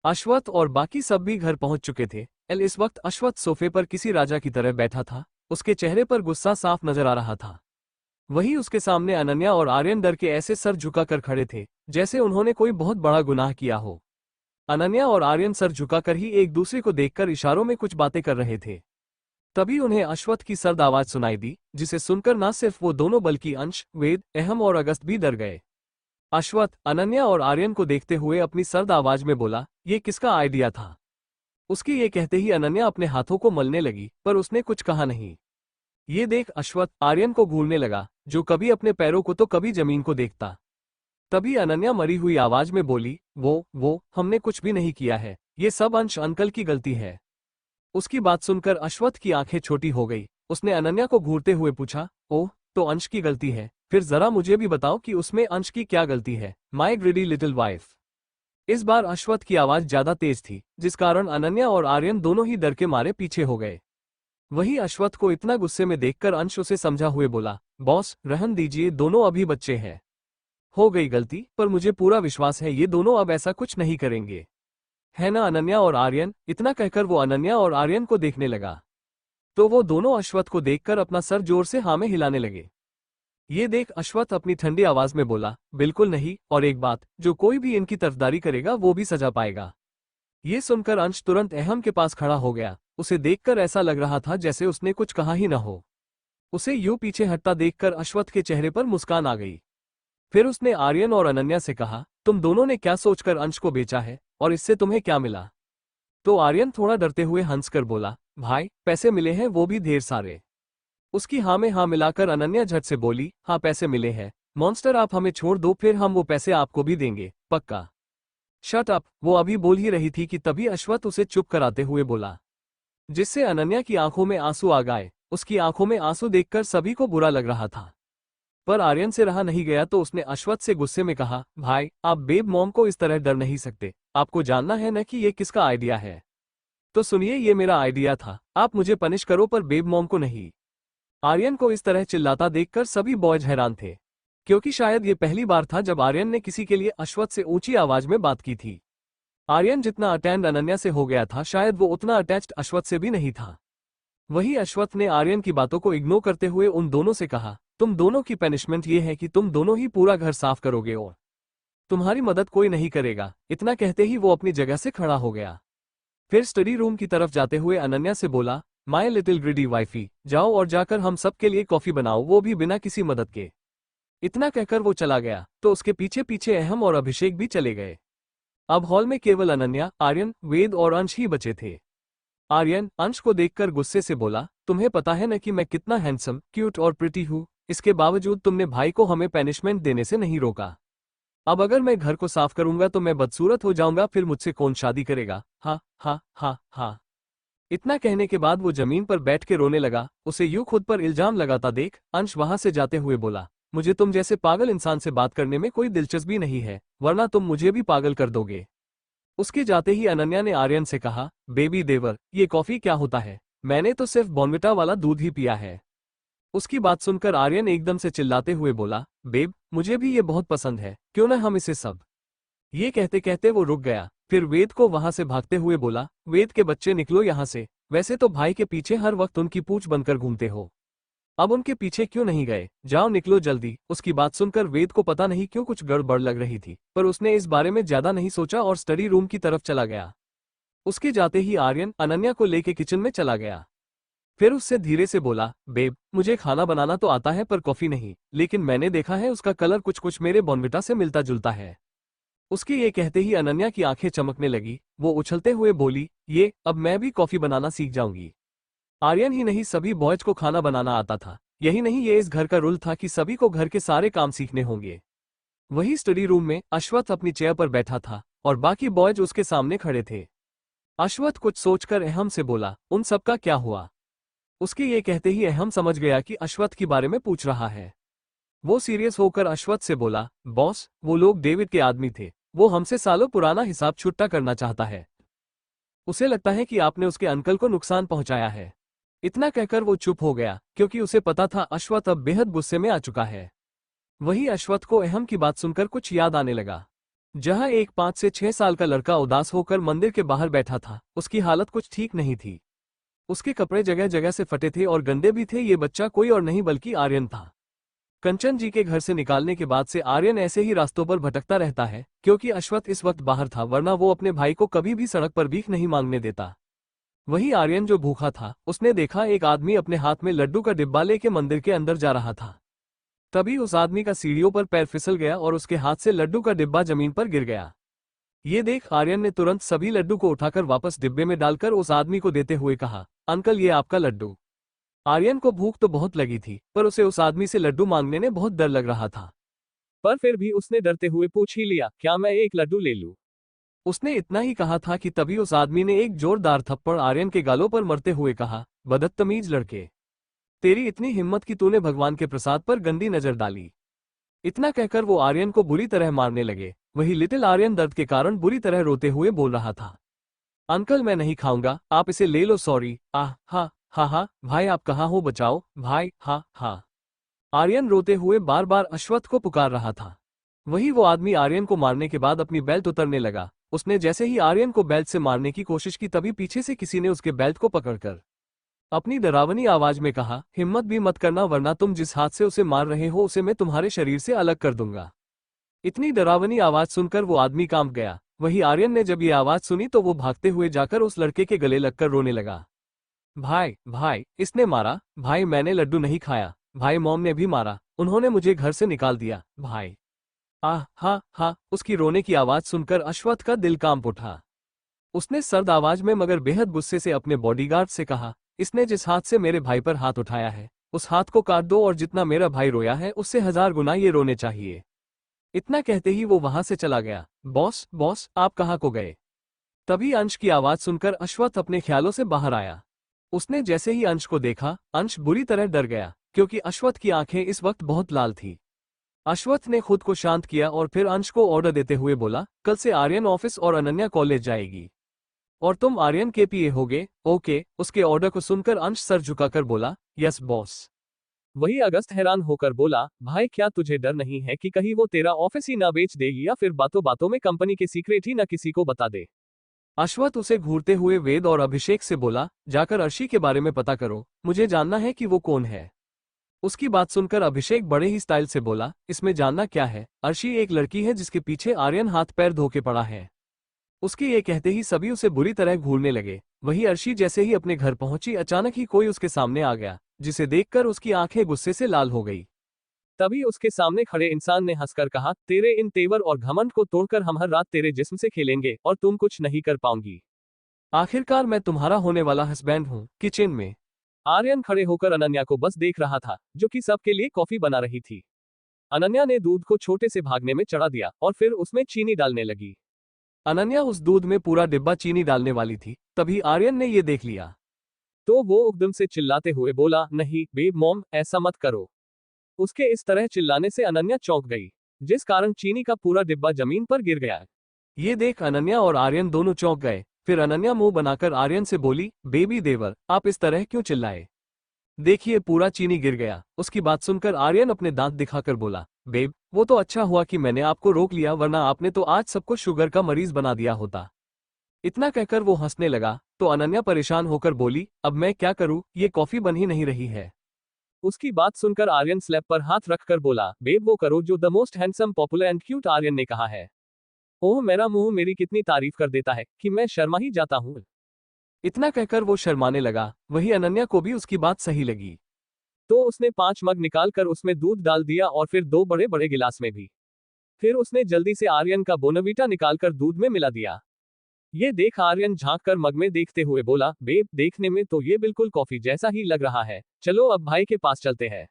अश्वत्थ और बाकी सब भी घर पहुंच चुके थे। इस वक्त अश्वत्थ सोफे पर किसी राजा की तरह बैठा था। उसके चेहरे पर गुस्सा साफ नजर आ रहा था। वहीं उसके सामने अनन्या और आर्यन डर के ऐसे सर झुकाकर खड़े थे जैसे उन्होंने कोई बहुत बड़ा गुनाह किया हो। अनन्या और आर्यन सर झुकाकर ही एक दूसरे को देखकर इशारों में कुछ बातें कर रहे थे। तभी उन्हें अश्वत्थ की सर्द आवाज सुनाई दी, जिसे सुनकर न सिर्फ वो दोनों बल्कि अंश, वेद, अहम और अगस्त भी डर गए। अश्वत्थ अनन्या और आर्यन को देखते हुए अपनी सर्द आवाज में बोला, ये किसका आइडिया था? उसके ये कहते ही अनन्या अपने हाथों को मलने लगी, पर उसने कुछ कहा नहीं। ये देख अश्वत्थ आर्यन को घूरने लगा, जो कभी अपने पैरों को तो कभी जमीन को देखता। तभी अनन्या मरी हुई आवाज में बोली, वो हमने कुछ भी नहीं किया है, ये सब अंश अंकल की गलती है। उसकी बात सुनकर अश्वत्थ की आंखें छोटी हो गई। उसने अनन्या को घूरते हुए पूछा, ओह, तो अंश की गलती है? फिर जरा मुझे भी बताओ कि उसमें अंश की क्या गलती है, माय ग्रीडी लिटिल वाइफ। इस बार अश्वत्थ की आवाज ज्यादा तेज थी, जिस कारण अनन्या और आर्यन दोनों ही डर के मारे पीछे हो गए। वही अश्वत्थ को इतना गुस्से में देखकर अंश उसे समझा हुए बोला, बॉस रहन दीजिए, दोनों अभी बच्चे हैं। हो गई गलती, पर मुझे पूरा विश्वास है ये दोनों अब ऐसा कुछ नहीं करेंगे, है ना अनन्या और आर्यन? इतना कहकर वो अनन्या और आर्यन को देखने लगा, तो वो दोनों अश्वत्थ को देखकर अपना सर जोर से हाँ में हिलाने लगे। ये देख अश्वत्थ अपनी ठंडी आवाज में बोला, बिल्कुल नहीं, और एक बात, जो कोई भी इनकी तरफदारी करेगा वो भी सजा पाएगा। ये सुनकर अंश तुरंत अहम के पास खड़ा हो गया। उसे देखकर ऐसा लग रहा था जैसे उसने कुछ कहा ही न हो। उसे यूं पीछे हटता देखकर अश्वत्थ के चेहरे पर मुस्कान आ गई। फिर उसने आर्यन और अनन्या से कहा, तुम दोनों ने क्या सोचकर अंश को बेचा है, और इससे तुम्हें क्या मिला? तो आर्यन थोड़ा डरते हुए हंसकर बोला, भाई पैसे मिले हैं, वो भी ढेर सारे। उसकी हाँ में हाँ मिलाकर अनन्या झट से बोली, हाँ पैसे मिले हैं मॉन्स्टर, आप हमें छोड़ दो, फिर हम वो पैसे आपको भी देंगे, पक्का। शट अप, वो अभी बोल ही रही थी कि तभी अश्वत्थ उसे चुप कराते हुए बोला, जिससे अनन्या की आंखों में आंसू आ गए। उसकी आंखों में आंसू देखकर सभी को बुरा लग रहा था, पर आर्यन से रहा नहीं गया तो उसने अश्वत्थ से गुस्से में कहा, भाई आप बेब मॉम को इस तरह डर नहीं सकते, आपको जानना है न कि ये किसका आइडिया है। तो सुनिए, ये मेरा आइडिया था, आप मुझे पनिश करो पर बेब मॉम को नहीं। आर्यन को इस तरह चिल्लाता देखकर सभी बॉयज हैरान थे, क्योंकि शायद ये पहली बार था जब आर्यन ने किसी के लिए अश्वत्थ से ऊंची आवाज में बात की थी। आर्यन जितना अटैच्ड अनन्या से हो गया था, शायद वो उतना अटैच्ड अश्वत्थ से भी नहीं था। वही अश्वत्थ ने आर्यन की बातों को इग्नोर करते हुए उन दोनों से कहा, तुम दोनों की पनिशमेंट ये है कि तुम दोनों ही पूरा घर साफ करोगे और तुम्हारी मदद कोई नहीं करेगा। इतना कहते ही वो अपनी जगह से खड़ा हो गया। फिर स्टडी रूम की तरफ जाते हुए अनन्या से बोला, माय लिटिल ग्रीडी वाइफी, जाओ और जाकर हम सब के लिए कॉफी बनाओ, वो भी बिना किसी मदद के। इतना कहकर वो चला गया तो उसके पीछे पीछे अहम और अभिषेक भी चले गए। अब हॉल में केवल अनन्या, आर्यन, वेद और अंश ही बचे थे। आर्यन अंश को देखकर गुस्से से बोला, तुम्हें पता है न कि मैं कितना हैंडसम, क्यूट और प्रिटी हूँ, इसके बावजूद तुमने भाई को हमें पनिशमेंट देने से नहीं रोका। अब अगर मैं घर को साफ करूंगा तो मैं बदसूरत हो जाऊंगा, फिर मुझसे कौन शादी करेगा? हाँ हाँ हाँ हाँ। इतना कहने के बाद वो जमीन पर बैठ के रोने लगा। उसे यूं खुद पर इल्जाम लगाता देख अंश वहां से जाते हुए बोला, मुझे तुम जैसे पागल इंसान से बात करने में कोई दिलचस्पी नहीं है, वरना तुम मुझे भी पागल कर दोगे। उसके जाते ही अनन्या ने आर्यन से कहा, बेबी देवर, ये कॉफी क्या होता है? मैंने तो सिर्फ बॉर्नविटा वाला दूध ही पिया है। उसकी बात सुनकर आर्यन एकदम से चिल्लाते हुए बोला, बेब मुझे भी ये बहुत पसंद है, क्यों ना हम इसे सब। ये कहते कहते वो रुक गया। फिर वेद को वहां से भागते हुए बोला, वेद के बच्चे निकलो यहाँ से, वैसे तो भाई के पीछे हर वक्त उनकी पूंछ बनकर घूमते हो, अब उनके पीछे क्यों नहीं गए? जाओ निकलो जल्दी। उसकी बात सुनकर वेद को पता नहीं क्यों कुछ गड़बड़ लग रही थी, पर उसने इस बारे में ज्यादा नहीं सोचा और स्टडी रूम की तरफ चला गया। उसके जाते ही आर्यन अनन्या को लेके किचन में चला गया। फिर उससे धीरे से बोला, बेब मुझे खाना बनाना तो आता है पर कॉफी नहीं, लेकिन मैंने देखा है उसका कलर कुछ कुछ मेरे बॉर्नविटा से मिलता जुलता है। उसके ये कहते ही अनन्या की आंखें चमकने लगी। वो उछलते हुए बोली, ये अब मैं भी कॉफी बनाना सीख जाऊंगी। आर्यन ही नहीं, सभी बॉयज को खाना बनाना आता था। यही नहीं, ये इस घर का रूल था कि सभी को घर के सारे काम सीखने होंगे। वही स्टडी रूम में अश्वत्थ अपनी चेयर पर बैठा था और बाकी बॉयज उसके सामने खड़े थे। अश्वत्थ कुछ सोचकर अहम से बोला, उन सबका क्या हुआ? उसके ये कहते ही अहम समझ गया कि अश्वत्थ के बारे में पूछ रहा है। वो सीरियस होकर अश्वत्थ से बोला, बॉस वो लोग डेविड के आदमी थे, वो हमसे सालों पुराना हिसाब छुट्टा करना चाहता है। उसे लगता है कि आपने उसके अंकल को नुकसान पहुंचाया है। इतना कहकर वो चुप हो गया, क्योंकि उसे पता था अश्वत्थ अब बेहद गुस्से में आ चुका है। वही अश्वत्थ को अहम की बात सुनकर कुछ याद आने लगा। जहां एक 5 से 6 साल का लड़का उदास होकर मंदिर के बाहर बैठा था। उसकी हालत कुछ ठीक नहीं थी। उसके कपड़े जगह जगह से फटे थे और गंदे भी थे। ये बच्चा कोई और नहीं बल्कि आर्यन था। कंचन जी के घर से निकालने के बाद से आर्यन ऐसे ही रास्तों पर भटकता रहता है, क्योंकि अश्वत्थ इस वक्त बाहर था, वरना वो अपने भाई को कभी भी सड़क पर भीख नहीं मांगने देता। वही आर्यन जो भूखा था, उसने देखा एक आदमी अपने हाथ में लड्डू का डिब्बा लेके मंदिर के अंदर जा रहा था। तभी उस आदमी का सीढ़ियों पर पैर फिसल गया और उसके हाथ से लड्डू का डिब्बा जमीन पर गिर गया। ये देख आर्यन ने तुरंत सभी लड्डू को उठाकर वापस डिब्बे में डालकर उस आदमी को देते हुए कहा, अंकल ये आपका लड्डू। आर्यन को भूख तो बहुत लगी थी, पर उसे उस आदमी से लड्डू मांगने में बहुत डर लग रहा था। पर फिर भी उसने डरते हुए पूछ ही लिया, क्या मैं एक लड्डू ले लूं? उसने इतना ही कहा था कि तभी उस आदमी ने एक जोरदार थप्पड़ आर्यन के गालों पर मरते हुए कहा, बदतमीज लड़के, तेरी इतनी हिम्मत कि तूने भगवान के प्रसाद पर गंदी नजर डाली। इतना कहकर वो आर्यन को बुरी तरह मारने लगे। वही लिटिल आर्यन दर्द के कारण बुरी तरह रोते हुए बोल रहा था, अंकल मैं नहीं खाऊंगा, आप इसे ले लो, सॉरी। आह हा हा हा, भाई आप कहाँ हो, बचाओ भाई, हा हा। आर्यन रोते हुए बार बार अश्वत्थ को पुकार रहा था। वही वो आदमी आर्यन को मारने के बाद अपनी बेल्ट उतरने लगा। उसने जैसे ही आर्यन को बेल्ट से मारने की कोशिश की, तभी पीछे से किसी ने उसके बेल्ट को पकड़कर अपनी डरावनी आवाज में कहा, हिम्मत भी मत करना, वरना तुम जिस हाथ से उसे मार रहे हो उसे मैं तुम्हारे शरीर से अलग कर दूंगा। इतनी डरावनी आवाज सुनकर वो आदमी कांप गया। वही आर्यन ने जब ये आवाज सुनी तो वो भागते हुए जाकर उस लड़के के गले लगकर रोने लगा, भाई भाई इसने मारा, भाई मैंने लड्डू नहीं खाया, भाई मॉम ने भी मारा, उन्होंने मुझे घर से निकाल दिया, भाई। आह हा हा, उसकी रोने की आवाज सुनकर अश्वत्थ का दिल कांप उठा। उसने सर्द आवाज में मगर बेहद गुस्से से अपने बॉडीगार्ड से कहा, इसने जिस हाथ से मेरे भाई पर हाथ उठाया है उस हाथ को काट दो, और जितना मेरा भाई रोया है उससे 1000 गुना ये रोने चाहिए। इतना कहते ही वो वहां से चला गया। बॉस बॉस, आप कहाँ को गए? तभी अंश की आवाज सुनकर अश्वत्थ अपने ख्यालों से बाहर आया। उसने जैसे ही अंश को देखा, अंश बुरी तरह डर गया, क्योंकि अश्वत्थ की आंखें इस वक्त बहुत लाल थी। अश्वत्थ ने खुद को शांत किया और फिर अंश को ऑर्डर देते हुए बोला, कल से आर्यन ऑफिस और अनन्या कॉलेज जाएगी और तुम आर्यन के पीए होगे, ओके? उसके ऑर्डर को सुनकर अंश सर झुकाकर बोला, यस बॉस। वही अगस्त हैरान होकर बोला, भाई क्या तुझे डर नहीं है कि कहीं वो तेरा ऑफिस ही ना बेच देगी या फिर बातों बातों में कंपनी के सीक्रेट ही ना किसी को बता दे? अश्वत्थ उसे घूरते हुए वेद और अभिषेक से बोला, जाकर अर्शी के बारे में पता करो, मुझे जानना है कि वो कौन है। उसकी बात सुनकर अभिषेक बड़े ही स्टाइल से बोला, इसमें जानना क्या है, अर्शी एक लड़की है जिसके पीछे आर्यन हाथ पैर धो के पड़ा है। उसके ये कहते ही सभी उसे बुरी तरह घूरने लगे। वही अर्शी जैसे ही अपने घर पहुंची, अचानक ही कोई उसके सामने आ गया, जिसे देखकर उसकी आंखें गुस्से से लाल हो गई। तभी उसके सामने खड़े इंसान ने हंसकर कहा, तेरे इन तेवर और घमंड को तोड़कर हम हर रात तेरे जिस्म से खेलेंगे और तुम कुछ नहीं कर पाओगी। आखिरकार मैं तुम्हारा होने वाला हस्बैंड हूँ। किचन में आर्यन खड़े होकर अनन्या को बस देख रहा था, जो कि सबके लिए कॉफी बना रही थी। अनन्या ने दूध को छोटे से भागने में चढ़ा दिया और फिर उसमें चीनी डालने लगी। अनन्या उस दूध में पूरा डिब्बा चीनी डालने वाली थी, तभी आर्यन ने ये देख लिया तो वो एकदम से चिल्लाते हुए बोला, नहीं बेब मॉम, ऐसा मत करो। उसके इस तरह चिल्लाने से अनन्या चौंक गई, जिस कारण चीनी का पूरा डिब्बा जमीन पर गिर गया। ये देख अनन्या और आर्यन दोनों चौंक गए। फिर अनन्या मुंह बनाकर आर्यन से बोली, बेबी देवर, आप इस तरह क्यों चिल्लाए? देखिए पूरा चीनी गिर गया। उसकी बात सुनकर आर्यन अपने दांत दिखाकर बोला, बेब वो तो अच्छा हुआ कि मैंने आपको रोक लिया, वरना आपने तो आज सबको शुगर का मरीज बना दिया होता। इतना कहकर वो हंसने लगा तो अनन्या परेशान होकर बोली, अब मैं क्या करूं, ये कॉफी बन ही नहीं रही है। उसकी बात सुनकर आर्यन स्लैब पर हाथ रखकर बोला, बेब वो करो जो the most handsome popular and cute Aryan ने कहा है। ओह मेरा मुंह मेरी कितनी तारीफ कर देता है कि मैं शर्मा ही जाता हूँ। इतना कहकर वो शर्माने लगा। वही अनन्या को भी उसकी बात सही लगी, तो उसने 5 मग निकालकर उसमें दूध डाल दिया और फिर 2 बड़े बड़े गिलास में भी। फिर उसने जल्दी से आर्यन का बोनवीटा निकालकर दूध में मिला दिया। ये देख आर्यन झांककर मग में देखते हुए बोला, बेब देखने में तो ये बिल्कुल कॉफी जैसा ही लग रहा है, चलो अब भाई के पास चलते हैं।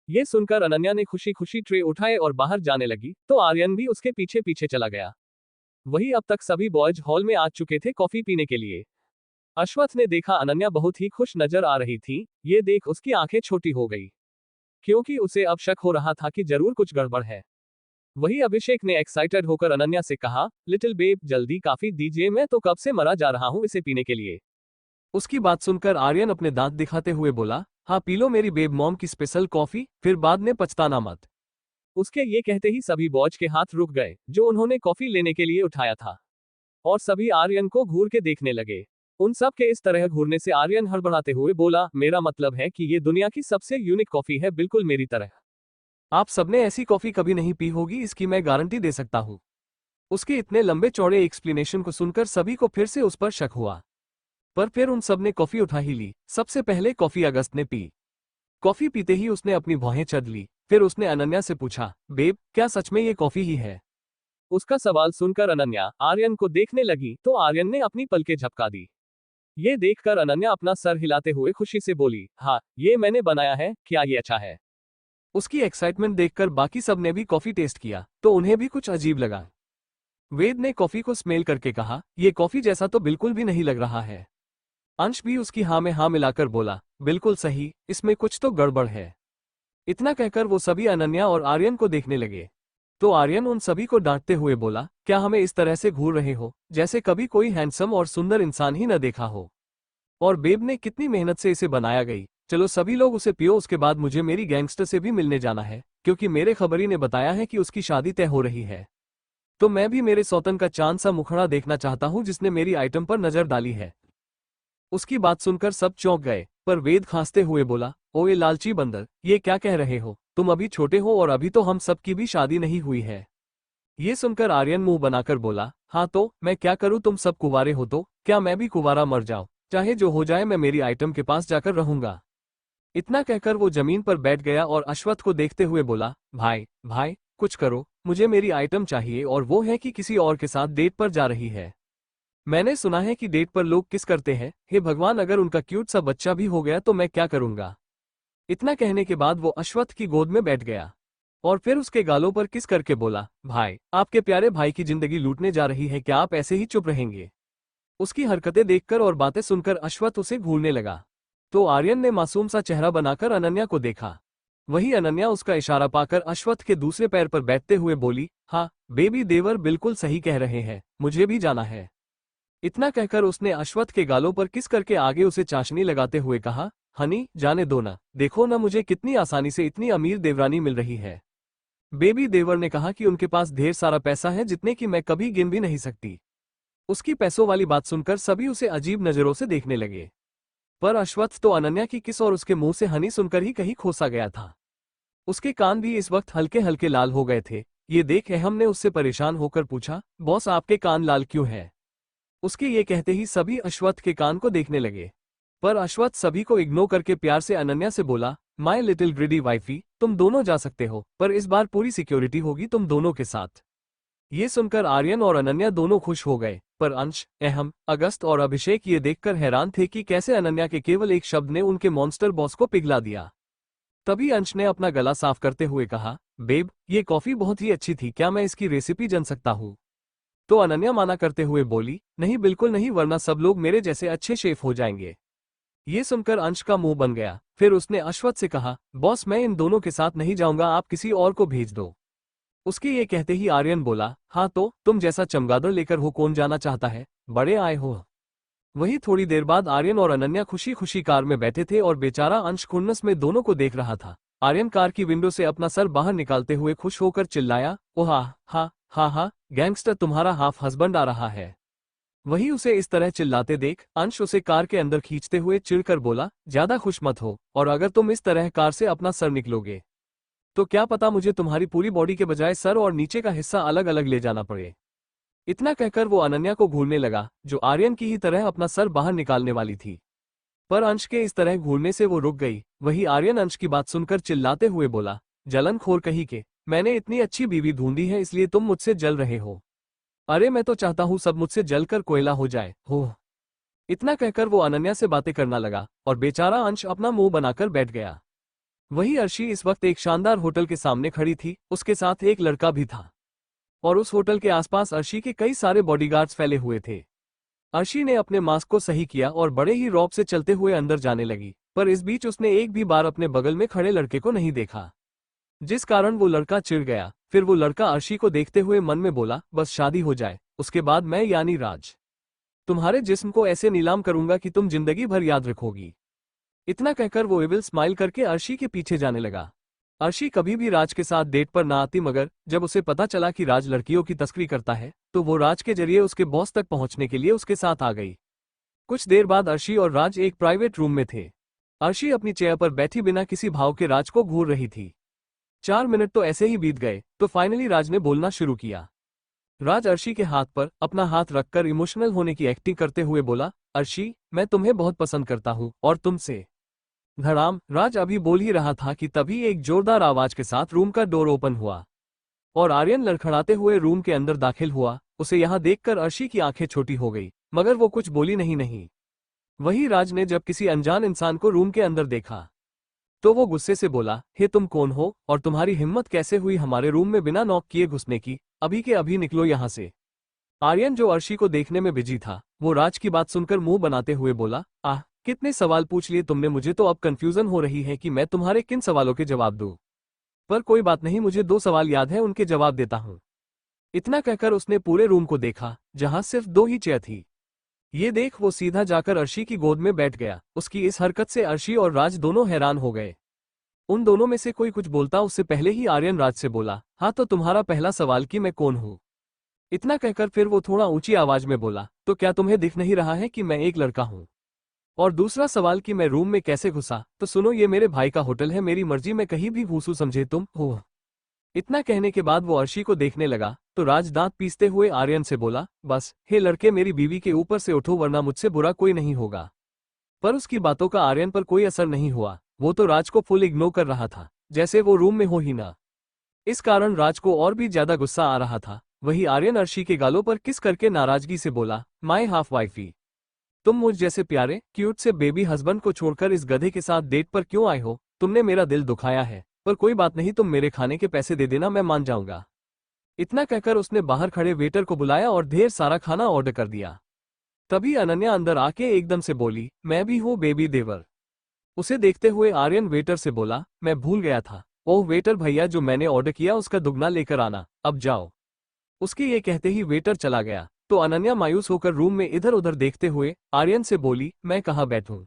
ये सुनकर अनन्या ने खुशी खुशी ट्रे उठाए और बाहर जाने लगी, तो आर्यन भी उसके पीछे पीछे चला गया। वही अब तक सभी बॉयज हॉल में आ चुके थे कॉफी पीने के लिए। अश्वत्थ ने देखा अनन्या बहुत ही खुश नजर आ रही थी। ये देख उसकी आंखें छोटी हो गई, क्योंकि उसे अब शक हो रहा था कि जरूर कुछ गड़बड़ है। वही अभिषेक ने एक्साइटेड होकर अनन्या से कहा, लिटिल बेब जल्दी काफी दीजिए, मैं तो कब से मरा जा रहा हूँ इसे पीने के लिए। उसकी बात सुनकर आर्यन अपने दांत दिखाते हुए बोला, हाँ पी लो मेरी बेब मॉम की स्पेशल कॉफी, फिर बाद में पछताना मत। उसके ये कहते ही सभी बॉज के हाथ रुक गए जो उन्होंने कॉफी लेने के लिए उठाया था, और सभी आर्यन को घूर के देखने लगे। उन सब के इस तरह घूरने से आर्यन हड़बड़ाते हुए बोला, मेरा मतलब है कि ये दुनिया की सबसे यूनिक कॉफी है, बिल्कुल मेरी तरह। आप सबने ऐसी कॉफी कभी नहीं पी होगी, इसकी मैं गारंटी दे सकता हूँ। उसके इतने लंबे चौड़े एक्सप्लेनेशन को सुनकर सभी को फिर से उस पर शक हुआ, पर फिर उन सब ने कॉफी उठा ही ली। सबसे पहले कॉफी अगस्त ने पी। कॉफी पीते ही उसने अपनी भौहें चढ़ ली। फिर उसने अनन्या से पूछा, बेब, क्या सच में ये कॉफी ही है? उसका सवाल सुनकर अनन्या आर्यन को देखने लगी तो आर्यन ने अपनी पलकें झपका दी। ये देखकर अनन्या अपना सर हिलाते हुए खुशी से बोली, हाँ, ये मैंने बनाया है, क्या ये अच्छा है? उसकी एक्साइटमेंट देखकर बाकी सब ने भी कॉफी टेस्ट किया तो उन्हें भी कुछ अजीब लगा। वेद ने कॉफी को स्मेल करके कहा, ये कॉफी जैसा तो बिल्कुल भी नहीं लग रहा है। अंश भी उसकी हाँ में हाँ मिलाकर बोला, बिल्कुल सही, इसमें कुछ तो गड़बड़ है। इतना कहकर वो सभी अनन्या और आर्यन को देखने लगे। तो आर्यन उन सभी को डांटते हुए बोला, क्या हमें इस तरह से घूर रहे हो जैसे कभी कोई हैंडसम और सुंदर इंसान ही न देखा हो? और बेब ने कितनी मेहनत से इसे बनाया गई। चलो सभी लोग उसे पियो, उसके बाद मुझे मेरी गैंगस्टर से भी मिलने जाना है, क्योंकि मेरे खबरी ने बताया है कि उसकी शादी तय हो रही है। तो मैं भी मेरे सौतन का चांद सा मुखड़ा देखना चाहता हूँ जिसने मेरी आइटम पर नजर डाली है। उसकी बात सुनकर सब चौंक गए, पर वेद खांसते हुए बोला, ओए लालची बंदर, ये क्या कह रहे हो? तुम अभी छोटे हो और अभी तो हम सबकी भी शादी नहीं हुई है। ये सुनकर आर्यन मुंह बनाकर बोला, हाँ तो मैं क्या करूं, तुम सब कुंवारे हो तो क्या मैं भी कुंवारा मर जाऊं? चाहे जो हो जाए, मैं मेरी आइटम के पास जाकर रहूंगा। इतना कहकर वो जमीन पर बैठ गया और अश्वत्थ को देखते हुए बोला, भाई भाई कुछ करो, मुझे मेरी आइटम चाहिए, और वो है कि किसी और के साथ डेट पर जा रही है। मैंने सुना है कि डेट पर लोग किस करते हैं, हे भगवान, अगर उनका क्यूट सा बच्चा भी हो गया तो मैं क्या करूंगा? इतना कहने के बाद वो अश्वत्थ की गोद में बैठ गया और फिर उसके गालों पर किस करके बोला, भाई, आपके प्यारे भाई की जिंदगी लूटने जा रही है, क्या आप ऐसे ही चुप रहेंगे? उसकी हरकतें देखकर और बातें सुनकर अश्वत्थ उसे घूरने लगा। तो आर्यन ने मासूम सा चेहरा बनाकर अनन्या को देखा। वही अनन्या उसका इशारा पाकर अश्वत्थ के दूसरे पैर पर बैठते हुए बोली, हाँ बेबी देवर बिल्कुल सही कह रहे हैं, मुझे भी जाना है। इतना कहकर उसने अश्वत्थ के गालों पर किस करके आगे उसे चाशनी लगाते हुए कहा, हनी, जाने दो ना, देखो ना मुझे कितनी आसानी से इतनी अमीर देवरानी मिल रही है। बेबी देवर ने कहा कि उनके पास ढेर सारा पैसा है जितने की मैं कभी गिन भी नहीं सकती। उसकी पैसों वाली बात सुनकर सभी उसे अजीब नजरों से देखने लगे, पर अश्वत्थ तो अनन्या की किस और उसके मुंह से हनी सुनकर ही कहीं खोसा गया था। उसके कान भी इस वक्त हल्के हल्के लाल हो गए थे। ये देख अहम ने उससे परेशान होकर पूछा, बॉस आपके कान लाल क्यों है? उसके ये कहते ही सभी अश्वत्थ के कान को देखने लगे, पर अश्वत्थ सभी को इग्नोर करके प्यार से अनन्या से बोला, माय लिटिल ग्रिडी वाइफी, तुम दोनों जा सकते हो, पर इस बार पूरी सिक्योरिटी होगी तुम दोनों के साथ। ये सुनकर आर्यन और अनन्या दोनों खुश हो गए, पर अंश, अहम, अगस्त और अभिषेक ये देखकर हैरान थे कि कैसे अनन्या के केवल एक शब्द ने उनके मॉन्स्टर बॉस को पिघला दिया। तभी अंश ने अपना गला साफ करते हुए कहा, बेब, ये कॉफी बहुत ही अच्छी थी, क्या मैं इसकी रेसिपी जान सकता हूँ? तो अनन्या माना करते हुए बोली, नहीं बिल्कुल नहीं, वरना सब लोग मेरे जैसे अच्छे शेफ हो जाएंगे। ये सुनकर अंश का मुंह बन गया। फिर उसने अश्वत्थ से कहा, बॉस मैं इन दोनों के साथ नहीं जाऊंगा, आप किसी और को भेज दो। उसके ये कहते ही आर्यन बोला, हाँ तो तुम जैसा चमगादड़ लेकर हो, कौन जाना चाहता है, बड़े आए हो। वही थोड़ी देर बाद आर्यन और अनन्या खुशी खुशी कार में बैठे थे और बेचारा अंश खुन्नस में दोनों को देख रहा था। आर्यन कार की विंडो से अपना सर बाहर निकालते हुए खुश होकर चिल्लाया, ओह हा हा हा, गैंगस्टर तुम्हारा हाफ हस्बैंड आ रहा है। वही उसे इस तरह चिल्लाते देख अंश उसे कार के अंदर खींचते हुए चिढ़कर बोला, ज्यादा खुश मत हो, और अगर तुम इस तरह कार से अपना सर निकलोगे तो क्या पता मुझे तुम्हारी पूरी बॉडी के बजाय सर और नीचे का हिस्सा अलग अलग ले जाना पड़े। इतना कहकर वो अनन्या को घूरने लगा, जो आर्यन की ही तरह अपना सर बाहर निकालने वाली थी, पर अंश के इस तरह घूरने से वो रुक गई। वही आर्यन अंश की बात सुनकर चिल्लाते हुए बोला, जलनखोर कहीं के, मैंने इतनी अच्छी बीवी ढूंढी है इसलिए तुम मुझसे जल रहे हो? अरे मैं तो चाहता हूँ सब मुझसे जलकर कोयला हो जाए हो। इतना कहकर वो अनन्या से बातें करना लगा और बेचारा अंश अपना मुंह बनाकर बैठ गया। वही अर्शी इस वक्त एक शानदार होटल के सामने खड़ी थी, उसके साथ एक लड़का भी था, और उस होटल के आसपास अर्शी के कई सारे बॉडीगार्ड्स फैले हुए थे। अर्शी ने अपने मास्क को सही किया और बड़े ही रौब से चलते हुए अंदर जाने लगी, पर इस बीच उसने एक भी बार अपने बगल में खड़े लड़के को नहीं देखा, जिस कारण वो लड़का चिढ़ गया। फिर वो लड़का अर्शी को देखते हुए मन में बोला, बस शादी हो जाए, उसके बाद मैं यानी राज तुम्हारे जिस्म को ऐसे नीलाम करूंगा कि तुम जिंदगी भर याद रखोगी। इतना कहकर वो एविल स्माइल करके अर्शी के पीछे जाने लगा। अर्शी कभी भी राज के साथ डेट पर ना आती, मगर जब उसे पता चला कि राज लड़कियों की तस्करी करता है तो वो राज के जरिए उसके बॉस तक पहुंचने के लिए उसके साथ आ गई। कुछ देर बाद अर्शी और राज एक प्राइवेट रूम में थे। अर्शी अपनी चेयर पर बैठी बिना किसी भाव के राज को घूर रही थी। 4 मिनट तो ऐसे ही बीत गए तो फाइनली राज ने बोलना शुरू किया। राज अर्शी के हाथ पर अपना हाथ रखकर इमोशनल होने की एक्टिंग करते हुए बोला, अर्शी, मैं तुम्हें बहुत पसंद करता हूँ और तुमसे। धड़ाम। राज अभी बोल ही रहा था कि तभी एक जोरदार आवाज के साथ रूम का डोर ओपन हुआ और आर्यन लड़खड़ाते हुए रूम के अंदर दाखिल हुआ। उसे यहाँ देखकर अर्शी की आंखें छोटी हो गई, मगर वो कुछ बोली नहीं। वही राज ने जब किसी अनजान इंसान को रूम के अंदर देखा तो वो गुस्से से बोला, हे तुम कौन हो और तुम्हारी हिम्मत कैसे हुई हमारे रूम में बिना नॉक किए घुसने की? अभी के अभी निकलो यहाँ से। आर्यन, जो अर्शी को देखने में बिजी था, वो राज की बात सुनकर मुंह बनाते हुए बोला, आह, कितने सवाल पूछ लिए तुमने मुझे, तो अब कंफ्यूजन हो रही है कि मैं तुम्हारे किन सवालों के जवाब दूं। पर कोई बात नहीं, मुझे 2 सवाल याद है, उनके जवाब देता हूं। इतना कहकर उसने पूरे रूम को देखा जहां सिर्फ 2 ही चेयर थी। ये देख वो सीधा जाकर अर्शी की गोद में बैठ गया। उसकी इस हरकत से अर्शी और राज दोनों हैरान हो गए। उन दोनों में से कोई कुछ बोलता उससे पहले ही आर्यन राज से बोला, हाँ तो तुम्हारा पहला सवाल कि मैं कौन हूँ। इतना कहकर फिर वो थोड़ा ऊंची आवाज में बोला, तो क्या तुम्हें दिख नहीं रहा है कि मैं एक लड़का हूँ? और दूसरा सवाल कि मैं रूम में कैसे घुसा? तो सुनो, ये मेरे भाई का होटल है, मेरी मर्जी में कहीं भी घुसूं, समझे तुम हो। इतना कहने के बाद वो अर्शी को देखने लगा तो राज दांत पीसते हुए आर्यन से बोला, बस हे लड़के, मेरी बीवी के ऊपर से उठो वरना मुझसे बुरा कोई नहीं होगा। पर उसकी बातों का आर्यन पर कोई असर नहीं हुआ। वो तो राज को फुल इग्नोर कर रहा था, जैसे वो रूम में हो ही ना। इस कारण राज को और भी ज्यादा गुस्सा आ रहा था। वही आर्यन अर्शी के गालों पर किस करके नाराजगी से बोला, माय हाफ वाइफी, तुम मुझ जैसे प्यारे क्यूट से बेबी हस्बैंड को छोड़कर इस गधे के साथ डेट पर क्यों आए हो? तुमने मेरा दिल दुखाया है, पर कोई बात नहीं, तुम मेरे खाने के पैसे दे देना, मैं मान जाऊंगा। इतना कहकर उसने बाहर खड़े वेटर को बुलाया और ढेर सारा खाना ऑर्डर कर दिया। तभी अनन्या अंदर आके एकदम से बोली, मैं भी हूँ बेबी देवर। उसे देखते हुए आर्यन वेटर से बोला, मैं भूल गया था। ओह वेटर भैया, जो मैंने ऑर्डर किया उसका दुगना लेकर आना, अब जाओ। उसके ये कहते ही वेटर चला गया तो अनन्या मायूस होकर रूम में इधर उधर देखते हुए आर्यन से बोली, मैं कहाँ बैठूं?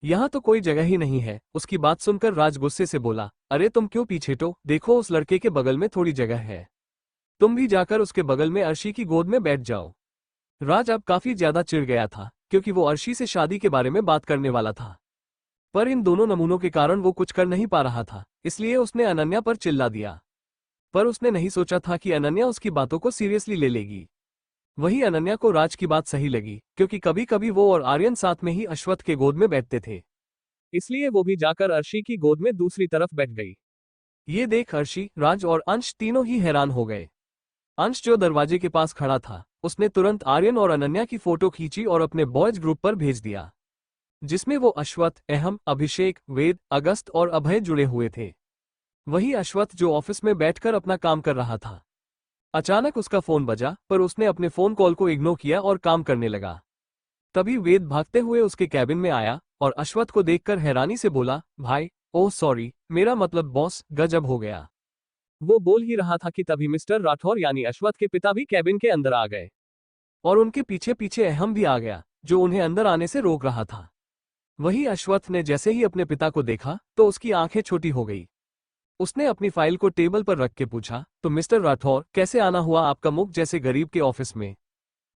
यहाँ तो कोई जगह ही नहीं है। उसकी बात सुनकर राज गुस्से से बोला, अरे तुम क्यों पीछे तो देखो, उस लड़के के बगल में थोड़ी जगह है, तुम भी जाकर उसके बगल में अर्शी की गोद में बैठ जाओ। राज अब काफी ज्यादा चिढ़ गया था क्योंकि वो अर्शी से शादी के बारे में बात करने वाला था, पर इन दोनों नमूनों के कारण वो कुछ कर नहीं पा रहा था, इसलिए उसने अनन्या पर चिल्ला दिया। पर उसने नहीं सोचा था कि अनन्या उसकी बातों को सीरियसली ले लेगी। वही अनन्या को राज की बात सही लगी क्योंकि कभी कभी वो और आर्यन साथ में ही अश्वत्थ के गोद में बैठते थे, इसलिए वो भी जाकर अर्शी की गोद में दूसरी तरफ बैठ गई। ये देख अर्शी, राज और अंश तीनों ही हैरान हो गए। अंश, जो दरवाजे के पास खड़ा था, उसने तुरंत आर्यन और अनन्या की फोटो खींची और अपने बॉयज ग्रुप पर भेज दिया, जिसमें वो अश्वत्थ, अहम, अभिषेक, वेद, अगस्त और अभय जुड़े हुए थे। वही अश्वत्थ, जो ऑफिस में बैठकर अपना काम कर रहा था, अचानक उसका फोन बजा, पर उसने अपने फोन कॉल को इग्नोर किया और काम करने लगा। तभी वेद भागते हुए उसके कैबिन में आया और अश्वत्थ को देखकर हैरानी से बोला, भाई, ओह सॉरी, मेरा मतलब बॉस, गजब हो गया। वो बोल ही रहा था कि तभी मिस्टर राठौर यानी अश्वत्थ के पिता भी कैबिन के अंदर आ गए और उनके पीछे पीछे अहम भी आ गया, जो उन्हें अंदर आने से रोक रहा था। वही अश्वत्थ ने जैसे ही अपने पिता को देखा तो उसकी आंखें छोटी हो गई। उसने अपनी फाइल को टेबल पर रख के पूछा, तो मिस्टर राठौर, कैसे आना हुआ आपका मुख जैसे गरीब के ऑफिस में?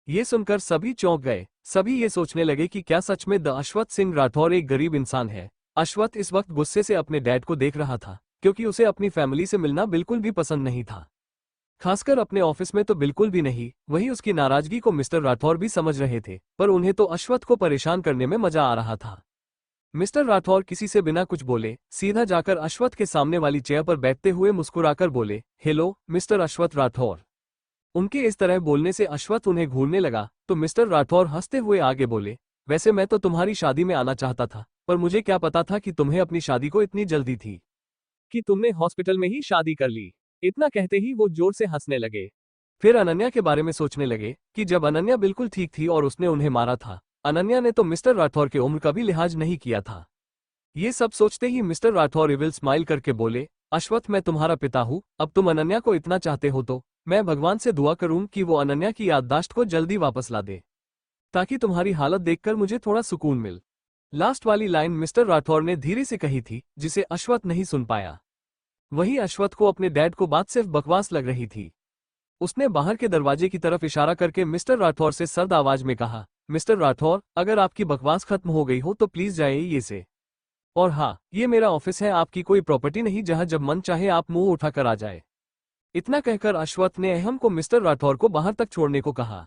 ये सुनकर सभी चौंक गए। सभी ये सोचने लगे कि क्या सच में द अश्वत्थ सिंह राठौर एक गरीब इंसान है। अश्वत्थ इस वक्त गुस्से से अपने डैड को देख रहा था क्योंकि उसे अपनी फैमिली से मिलना बिल्कुल भी पसंद नहीं था, खासकर अपने ऑफिस में तो बिल्कुल भी नहीं। वही उसकी नाराजगी को मिस्टर राठौर भी समझ रहे थे, पर उन्हें तो अश्वत्थ को परेशान करने में मजा आ रहा था। मिस्टर राठौर किसी से बिना कुछ बोले सीधा जाकर अश्वत्थ के सामने वाली चेयर पर बैठते हुए मुस्कुराकर बोले, हेलो मिस्टर अश्वत्थ राठौर। उनके इस तरह बोलने से अश्वत्थ उन्हें घूरने लगा तो मिस्टर राठौर हंसते हुए आगे बोले, वैसे मैं तो तुम्हारी शादी में आना चाहता था, पर मुझे क्या पता था कि तुम्हें अपनी शादी को इतनी जल्दी थी कि तुमने हॉस्पिटल में ही शादी कर ली। इतना कहते ही वो जोर से हंसने लगे। फिर अनन्या के बारे में सोचने लगे कि जब अनन्या बिल्कुल ठीक थी और उसने उन्हें मारा था, अनन्या ने तो मिस्टर राठौर के उम्र का भी लिहाज नहीं किया था। ये सब सोचते ही मिस्टर राठौर इविल स्माइल करके बोले, अश्वत्थ, मैं तुम्हारा पिता हूँ, अब तुम अनन्या को इतना चाहते हो तो मैं भगवान से दुआ करूं कि वो अनन्या की याददाश्त को जल्दी वापस ला दे, ताकि तुम्हारी हालत देखकर मुझे थोड़ा सुकून मिल। लास्ट वाली लाइन मिस्टर राठौर ने धीरे से कही थी, जिसे अश्वत्थ नहीं सुन पाया। वहीं अश्वत्थ को अपने डैड को बात सिर्फ बकवास लग रही थी। उसने बाहर के दरवाजे की तरफ इशारा करके मिस्टर राठौर से सर्द आवाज में कहा, मिस्टर राठौर, अगर आपकी बकवास खत्म हो गई हो तो प्लीज जाइए ये से। और हाँ, ये मेरा ऑफिस है, आपकी कोई प्रॉपर्टी नहीं जहां जब मन चाहे आप मुंह उठाकर आ जाए। इतना कहकर अश्वत्थ ने अहम को मिस्टर राठौर को बाहर तक छोड़ने को कहा।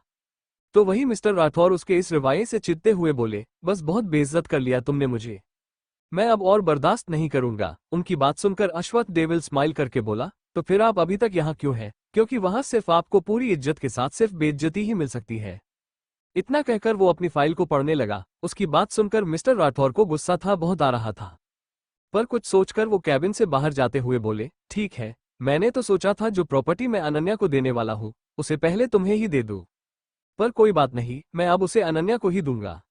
तो वही मिस्टर राठौर उसके इस रवैये से चिढ़ते हुए बोले, बस बहुत बेइज्जत कर लिया तुमने मुझे, मैं अब और बर्दाश्त नहीं करूंगा। उनकी बात सुनकर अश्वत्थ डेविल स्माइल करके बोला, तो फिर आप अभी तक यहाँ क्यों हैं? क्योंकि वहां सिर्फ आपको पूरी इज्जत के साथ सिर्फ बेइज्जती ही मिल सकती है। इतना कहकर वो अपनी फाइल को पढ़ने लगा। उसकी बात सुनकर मिस्टर राठौर को गुस्सा था बहुत आ रहा था, पर कुछ सोचकर वो कैबिन से बाहर जाते हुए बोले, ठीक है, मैंने तो सोचा था जो प्रॉपर्टी मैं अनन्या को देने वाला हूँ उसे पहले तुम्हें ही दे दूं, पर कोई बात नहीं, मैं अब उसे अनन्या को ही दूंगा।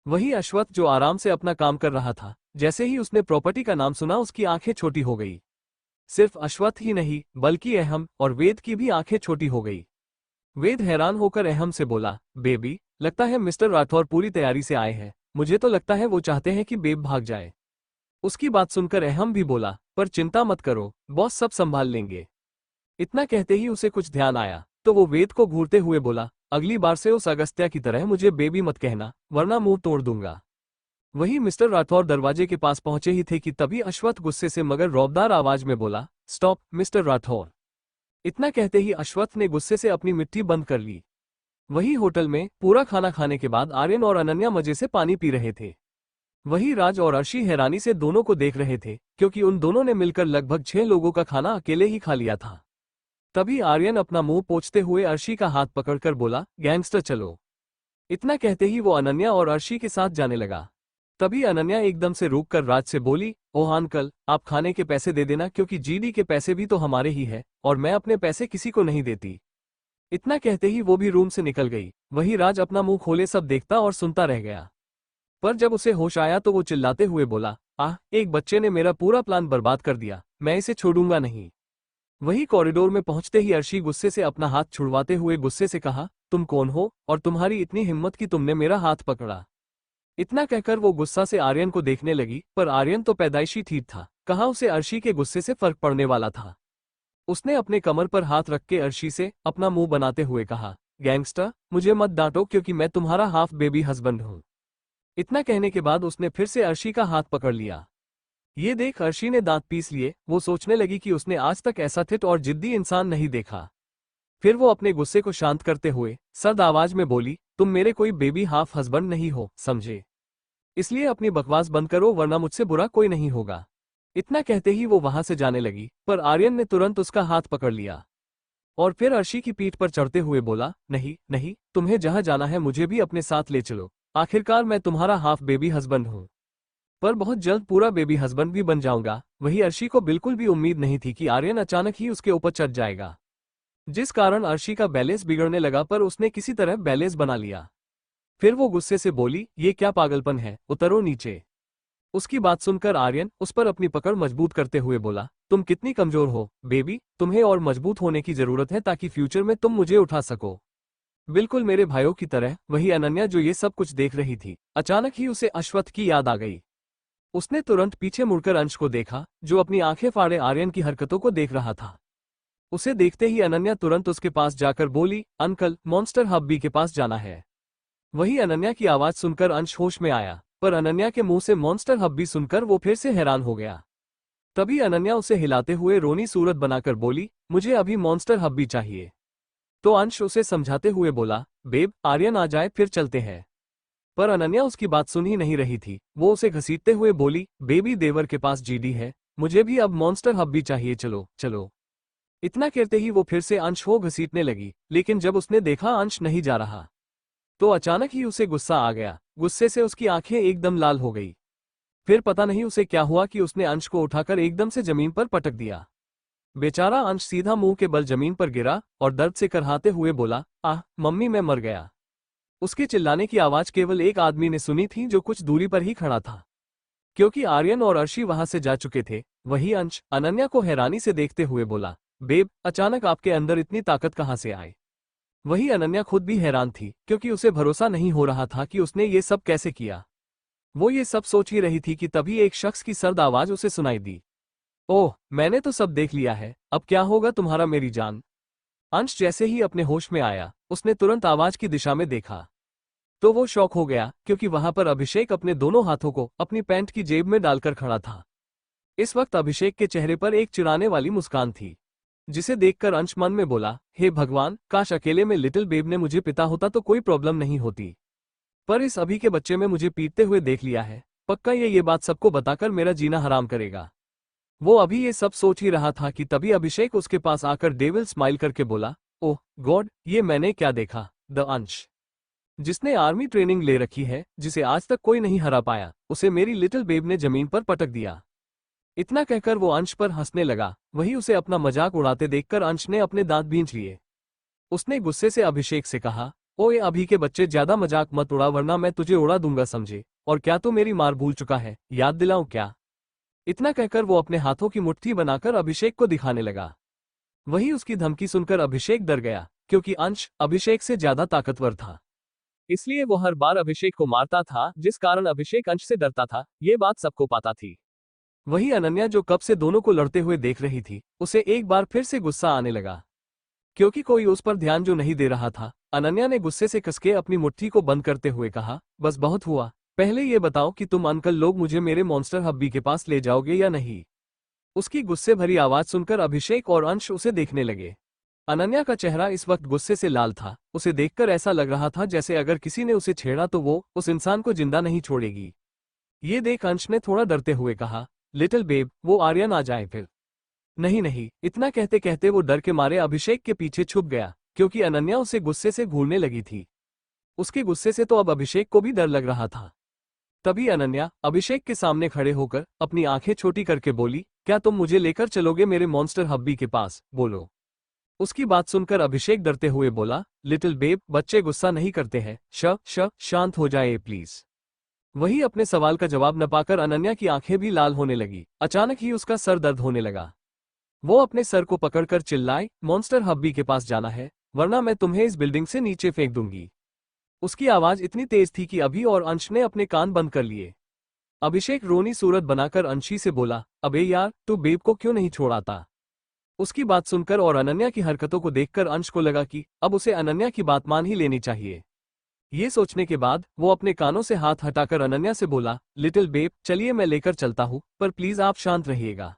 वही अश्वत्थ जो आराम से अपना काम कर रहा था, जैसे ही उसने प्रॉपर्टी का नाम सुना उसकी आंखें छोटी हो गई। सिर्फ अश्वत्थ ही नहीं बल्कि अहम और वेद की भी आंखें छोटी हो गई। वेद हैरान होकर अहम से बोला, बेबी, लगता है मिस्टर राठौर पूरी तैयारी से आए हैं, मुझे तो लगता है वो चाहते हैं कि बेब भाग जाए। उसकी बात सुनकर अहम भी बोला, पर चिंता मत करो, बॉस सब संभाल लेंगे। इतना कहते ही उसे कुछ ध्यान आया, तो वो वेद को घूरते हुए बोला, अगली बार से उस अगस्त्या की तरह मुझे बेबी मत कहना, वरना मुंह तोड़ दूंगा। वही मिस्टर राठौर दरवाजे के पास पहुंचे ही थे कि तभी अश्वत्थ गुस्से से मगर रौबदार आवाज में बोला, स्टॉप मिस्टर राठौर। इतना कहते ही अश्वत्थ ने गुस्से से अपनी मिट्टी बंद कर ली। वही होटल में पूरा खाना खाने के बाद आर्यन और अनन्या मजे से पानी पी रहे थे। वही राज और अर्शी हैरानी से दोनों को देख रहे थे, क्योंकि उन दोनों ने मिलकर लगभग 6 लोगों का खाना अकेले ही खा लिया था। तभी आर्यन अपना मुंह पोंछते हुए अर्शी का हाथ पकड़कर बोला, गैंगस्टर चलो। इतना कहते ही वो अनन्या और अर्शी के साथ जाने लगा। तभी अनन्या एकदम से रुककर राज से बोली, ओह अंकल, आप खाने के पैसे दे देना, क्योंकि जीडी के पैसे भी तो हमारे ही है और मैं अपने पैसे किसी को नहीं देती। इतना कहते ही वो भी रूम से निकल गई। वही राज अपना मुंह खोले सब देखता और सुनता रह गया। पर जब उसे होश आया तो वो चिल्लाते हुए बोला, एक बच्चे ने मेरा पूरा प्लान बर्बाद कर दिया, मैं इसे छोड़ूंगा नहीं। वही कॉरिडोर में पहुंचते ही अर्शी गुस्से से अपना हाथ छुड़वाते हुए गुस्से से कहा, तुम कौन हो और तुम्हारी इतनी हिम्मत कि तुमने मेरा हाथ पकड़ा? इतना कहकर वो गुस्सा से आर्यन को देखने लगी, पर आर्यन तो पैदाइशी ठीक था, कहाँ उसे अर्शी के गुस्से से फर्क पड़ने वाला था। उसने अपने कमर पर हाथ रख के अर्शी से अपना मुंह बनाते हुए कहा, गैंगस्टर, मुझे मत डांटो क्योंकि मैं तुम्हारा हाफ बेबी हस्बैंड हूं। इतना कहने के बाद उसने फिर से अर्शी का हाथ पकड़ लिया। ये देख अर्शी ने दांत पीस लिए। वो सोचने लगी कि उसने आज तक ऐसा ठिठ और जिद्दी इंसान नहीं देखा। फिर वो अपने गुस्से को शांत करते हुए सर्द आवाज में बोली, तुम मेरे कोई बेबी हाफ हस्बैंड नहीं हो, समझे? इसलिए अपनी बकवास बंद करो वरना मुझसे बुरा कोई नहीं होगा। इतना कहते ही वो वहां से जाने लगी, पर आर्यन ने तुरंत उसका हाथ पकड़ लिया और फिर अर्शी की पीठ पर चढ़ते हुए बोला, नहीं नहीं, तुम्हें जहां जाना है मुझे भी अपने साथ ले चलो, आखिरकार मैं तुम्हारा हाफ बेबी हस्बैंड हूं, पर बहुत जल्द पूरा बेबी हस्बैंड भी बन जाऊंगा। वही अर्शी को बिल्कुल भी उम्मीद नहीं थी कि आर्यन अचानक ही उसके ऊपर चढ़ जाएगा, जिस कारण अर्शी का बैलेंस बिगड़ने लगा, पर उसने किसी तरह बैलेंस बना लिया। फिर वो गुस्से से बोली, ये क्या पागलपन है, उतरो नीचे। उसकी बात सुनकर आर्यन उस पर अपनी पकड़ मजबूत करते हुए बोला, तुम कितनी कमजोर हो बेबी, तुम्हें और मजबूत होने की जरूरत है ताकि फ्यूचर में तुम मुझे उठा सको, बिल्कुल मेरे भाइयों की तरह। वही अनन्या जो ये सब कुछ देख रही थी, अचानक ही उसे अश्वत्थ की याद आ गई। उसने तुरंत पीछे मुड़कर अंश को देखा, जो अपनी आंखें फाड़े आर्यन की हरकतों को देख रहा था। उसे देखते ही अनन्या तुरंत उसके पास जाकर बोली, अंकल, मॉन्स्टर हब्बी के पास जाना है। वही अनन्या की आवाज सुनकर अंश होश में आया, पर अनन्या के मुंह से मॉन्स्टर हब्बी सुनकर वो फिर से हैरान हो गया। तभी अनन्या उसे हिलाते हुए रोनी सूरत बनाकर बोली, मुझे अभी मॉन्स्टर हब्बी चाहिए। तो अंश उसे समझाते हुए बोला, बेब, आर्यन आ जाए फिर चलते हैं। पर अनन्या उसकी बात सुन ही नहीं रही थी। वो उसे घसीटते हुए बोली, बेबी, देवर के पास जीडी है, मुझे भी अब मॉन्स्टर हब्बी चाहिए, चलो चलो। इतना कहते ही वो फिर से अंश को घसीटने लगी, लेकिन जब उसने देखा अंश नहीं जा रहा तो अचानक ही उसे गुस्सा आ गया। गुस्से से उसकी आंखें एकदम लाल हो गई। फिर पता नहीं उसे क्या हुआ कि उसने अंश को उठाकर एकदम से जमीन पर पटक दिया। बेचारा अंश सीधा मुंह के बल जमीन पर गिरा और दर्द से करहाते हुए बोला, आह मम्मी, मैं मर गया। उसके चिल्लाने की आवाज केवल एक आदमी ने सुनी थी जो कुछ दूरी पर ही खड़ा था, क्योंकि आर्यन और अर्शी वहां से जा चुके थे। वही अंश अनन्या को हैरानी से देखते हुए बोला, बेब, अचानक आपके अंदर इतनी ताकत कहां से आए? वही अनन्या खुद भी हैरान थी, क्योंकि उसे भरोसा नहीं हो रहा था कि उसने ये सब कैसे किया। वो ये सब सोच ही रही थी कि तभी एक शख्स की सर्द आवाज उसे सुनाई दी। ओह, मैंने तो सब देख लिया है, अब क्या होगा तुम्हारा मेरी जान। अंश जैसे ही अपने होश में आया, उसने तुरंत आवाज की दिशा में देखा तो वो शॉक हो गया, क्योंकि वहां पर अभिषेक अपने दोनों हाथों को अपनी पैंट की जेब में डालकर खड़ा था। इस वक्त अभिषेक के चेहरे पर एक चिढ़ाने वाली मुस्कान थी, जिसे देखकर अंश मन में बोला, हे भगवान, काश अकेले में लिटिल बेब ने मुझे पिता होता तो कोई प्रॉब्लम नहीं होती, पर इस अभी के बच्चे में मुझे पीटते हुए देख लिया है, पक्का ये बात सबको बताकर मेरा जीना हराम करेगा। वो अभी ये सब सोच ही रहा था कि तभी अभिषेक उसके पास आकर डेविल स्माइल करके बोला, ओह गॉड, ये मैंने क्या देखा। द अंश जिसने आर्मी ट्रेनिंग ले रखी है, जिसे आज तक कोई नहीं हरा पाया, उसे मेरी लिटिल बेब ने जमीन पर पटक दिया। इतना कहकर वो अंश पर हंसने लगा। वही उसे अपना मजाक उड़ाते देखकर अंश ने अपने दांत भींच लिए। उसने गुस्से से अभिषेक से कहा, ओए अभी के बच्चे, ज्यादा मजाक मत उड़ा वरना मैं तुझे उड़ा दूंगा, समझे। और क्या तू मेरी मार भूल चुका है, याद दिलाऊं क्या। इतना कहकर वो अपने हाथों की मुट्ठी बनाकर अभिषेक को दिखाने लगा। वही उसकी धमकी सुनकर अभिषेक डर गया, क्योंकि अंश अभिषेक से ज्यादा ताकतवर था। इसलिए वो हर बार अभिषेक को मारता था, जिस कारण अभिषेक अंश से डरता था। ये बात सबको पता थी। वही अनन्या, जो कब से दोनों को लड़ते हुए देख रही थी, उसे एक बार फिर से गुस्सा आने लगा, क्योंकि कोई उस पर ध्यान जो नहीं दे रहा था। अनन्या ने गुस्से से कसके अपनी मुट्ठी को बंद करते हुए कहा, बस बहुत हुआ, पहले ये बताओ कि तुम अंकल लोग मुझे मेरे मॉन्स्टर हब्बी के पास ले जाओगे या नहीं। उसकी गुस्से भरी आवाज सुनकर अभिषेक और अंश उसे देखने लगे। अनन्या का चेहरा इस वक्त गुस्से से लाल था। उसे देखकर ऐसा लग रहा था जैसे अगर किसी ने उसे छेड़ा तो वो उस इंसान को जिंदा नहीं छोड़ेगी। ये देख अंश ने थोड़ा डरते हुए कहा, लिटिल बेब, वो आर्यन आ जाए फिर। नहीं नहीं, इतना कहते कहते वो डर के मारे अभिषेक के पीछे छुप गया, क्योंकि अनन्या उसे गुस्से से घूरने लगी थी। उसके गुस्से से तो अब अभिषेक को भी डर लग रहा था। तभी अनन्या अभिषेक के सामने खड़े होकर अपनी आंखें छोटी करके बोली, क्या तुम मुझे लेकर चलोगे मेरे मॉन्स्टर हब्बी के पास, बोलो। उसकी बात सुनकर अभिषेक डरते हुए बोला, लिटिल बेब, बच्चे गुस्सा नहीं करते हैं, शांत हो जाए प्लीज। वही अपने सवाल का जवाब न पाकर अनन्या की आंखें भी लाल होने लगी। अचानक ही उसका सर दर्द होने लगा। वो अपने सर को पकड़कर चिल्लाई, मॉन्स्टर हब्बी के पास जाना है, वरना मैं तुम्हें इस बिल्डिंग से नीचे फेंक दूंगी। उसकी आवाज इतनी तेज थी कि अभी और अंश ने अपने कान बंद कर लिए। अभिषेक रोनी सूरत बनाकर अंशी से बोला, अबे यार, तू बेब को क्यों नहीं छोड़ाता। उसकी बात सुनकर और अनन्या की हरकतों को देखकर अंश को लगा कि अब उसे अनन्या की बात मान ही लेनी चाहिए। ये सोचने के बाद वो अपने कानों से हाथ हटाकर अनन्या से बोला, लिटिल बेब, चलिए मैं लेकर चलता हूँ, पर प्लीज आप शांत रहिएगा।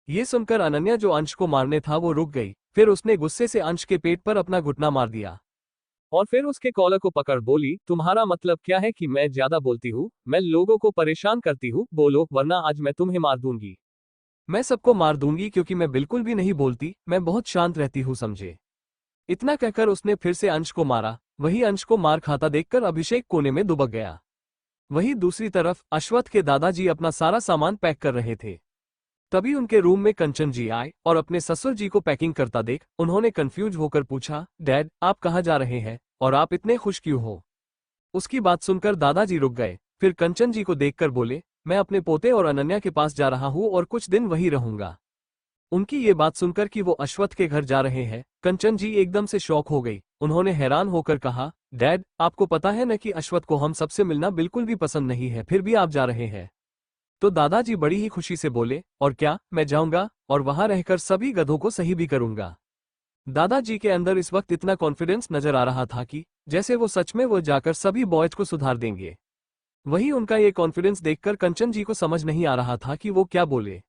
ये सुनकर अनन्या, जो अंश को मारने था, वो रुक गई। फिर उसने गुस्से से अंश के पेट पर अपना घुटना मार दिया और फिर उसके कॉलर को पकड़ बोली, तुम्हारा मतलब क्या है कि मैं ज्यादा बोलती हूँ, मैं लोगों को परेशान करती हूँ, बोलो वरना आज मैं तुम्हें मार दूंगी। मैं सबको मार दूंगी, क्योंकि मैं बिल्कुल भी नहीं बोलती, मैं बहुत शांत रहती हूँ, समझे। इतना कहकर उसने फिर से अंश को मारा। वही अंश को मार खाता देखकर अभिषेक कोने में दुबक गया। वही दूसरी तरफ अश्वत्थ के दादाजी अपना सारा सामान पैक कर रहे थे। तभी उनके रूम में कंचन जी आए और अपने ससुर जी को पैकिंग करता देख उन्होंने कंफ्यूज होकर पूछा, डैड, आप कहाँ जा रहे हैं और आप इतने खुश क्यों हो। उसकी बात सुनकर दादाजी रुक गए, फिर कंचन जी को देखकर बोले, मैं अपने पोते और अनन्या के पास जा रहा हूँ और कुछ दिन वहीं रहूंगा। उनकी ये बात सुनकर कि वो अश्वत्थ के घर जा रहे हैं, कंचन जी एकदम से शॉक हो गई। उन्होंने हैरान होकर कहा, डैड, आपको पता है न कि अश्वत्थ को हम सबसे मिलना बिल्कुल भी पसंद नहीं है, फिर भी आप जा रहे हैं। तो दादाजी बड़ी ही खुशी से बोले, और क्या, मैं जाऊंगा और वहां रहकर सभी गधों को सही भी करूंगा। दादाजी के अंदर इस वक्त इतना कॉन्फिडेंस नजर आ रहा था कि जैसे वो सच में वो जाकर सभी बॉयज को सुधार देंगे। वही उनका ये कॉन्फिडेंस देखकर कंचन जी को समझ नहीं आ रहा था कि वो क्या बोले।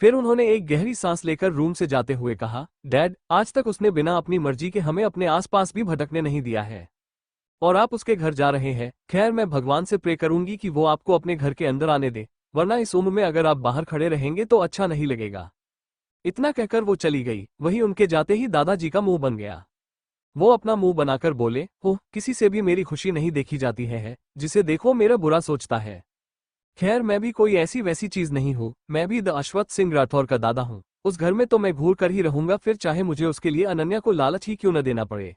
फिर उन्होंने एक गहरी सांस लेकर रूम से जाते हुए कहा, डैड, आज तक उसने बिना अपनी मर्जी के हमें अपने आसपास भी भटकने नहीं दिया है, और आप उसके घर जा रहे हैं। खैर, मैं भगवान से प्रे करूंगी कि वो आपको अपने घर के अंदर आने दे, वरना इस उम्र में अगर आप बाहर खड़े रहेंगे तो अच्छा नहीं लगेगा। इतना कहकर वो चली गई। वही उनके जाते ही दादाजी का मुंह बन गया। वो अपना मुंह बनाकर बोले, ओह, किसी से भी मेरी खुशी नहीं देखी जाती है, जिसे देखो मेरा बुरा सोचता है। खैर, मैं भी कोई ऐसी वैसी चीज नहीं हूँ, मैं भी द अश्वत्थ सिंह राठौर का दादा हूँ। उस घर में तो मैं घूर कर ही रहूंगा, फिर चाहे मुझे उसके लिए अनन्या को लालच ही क्यों न देना पड़े।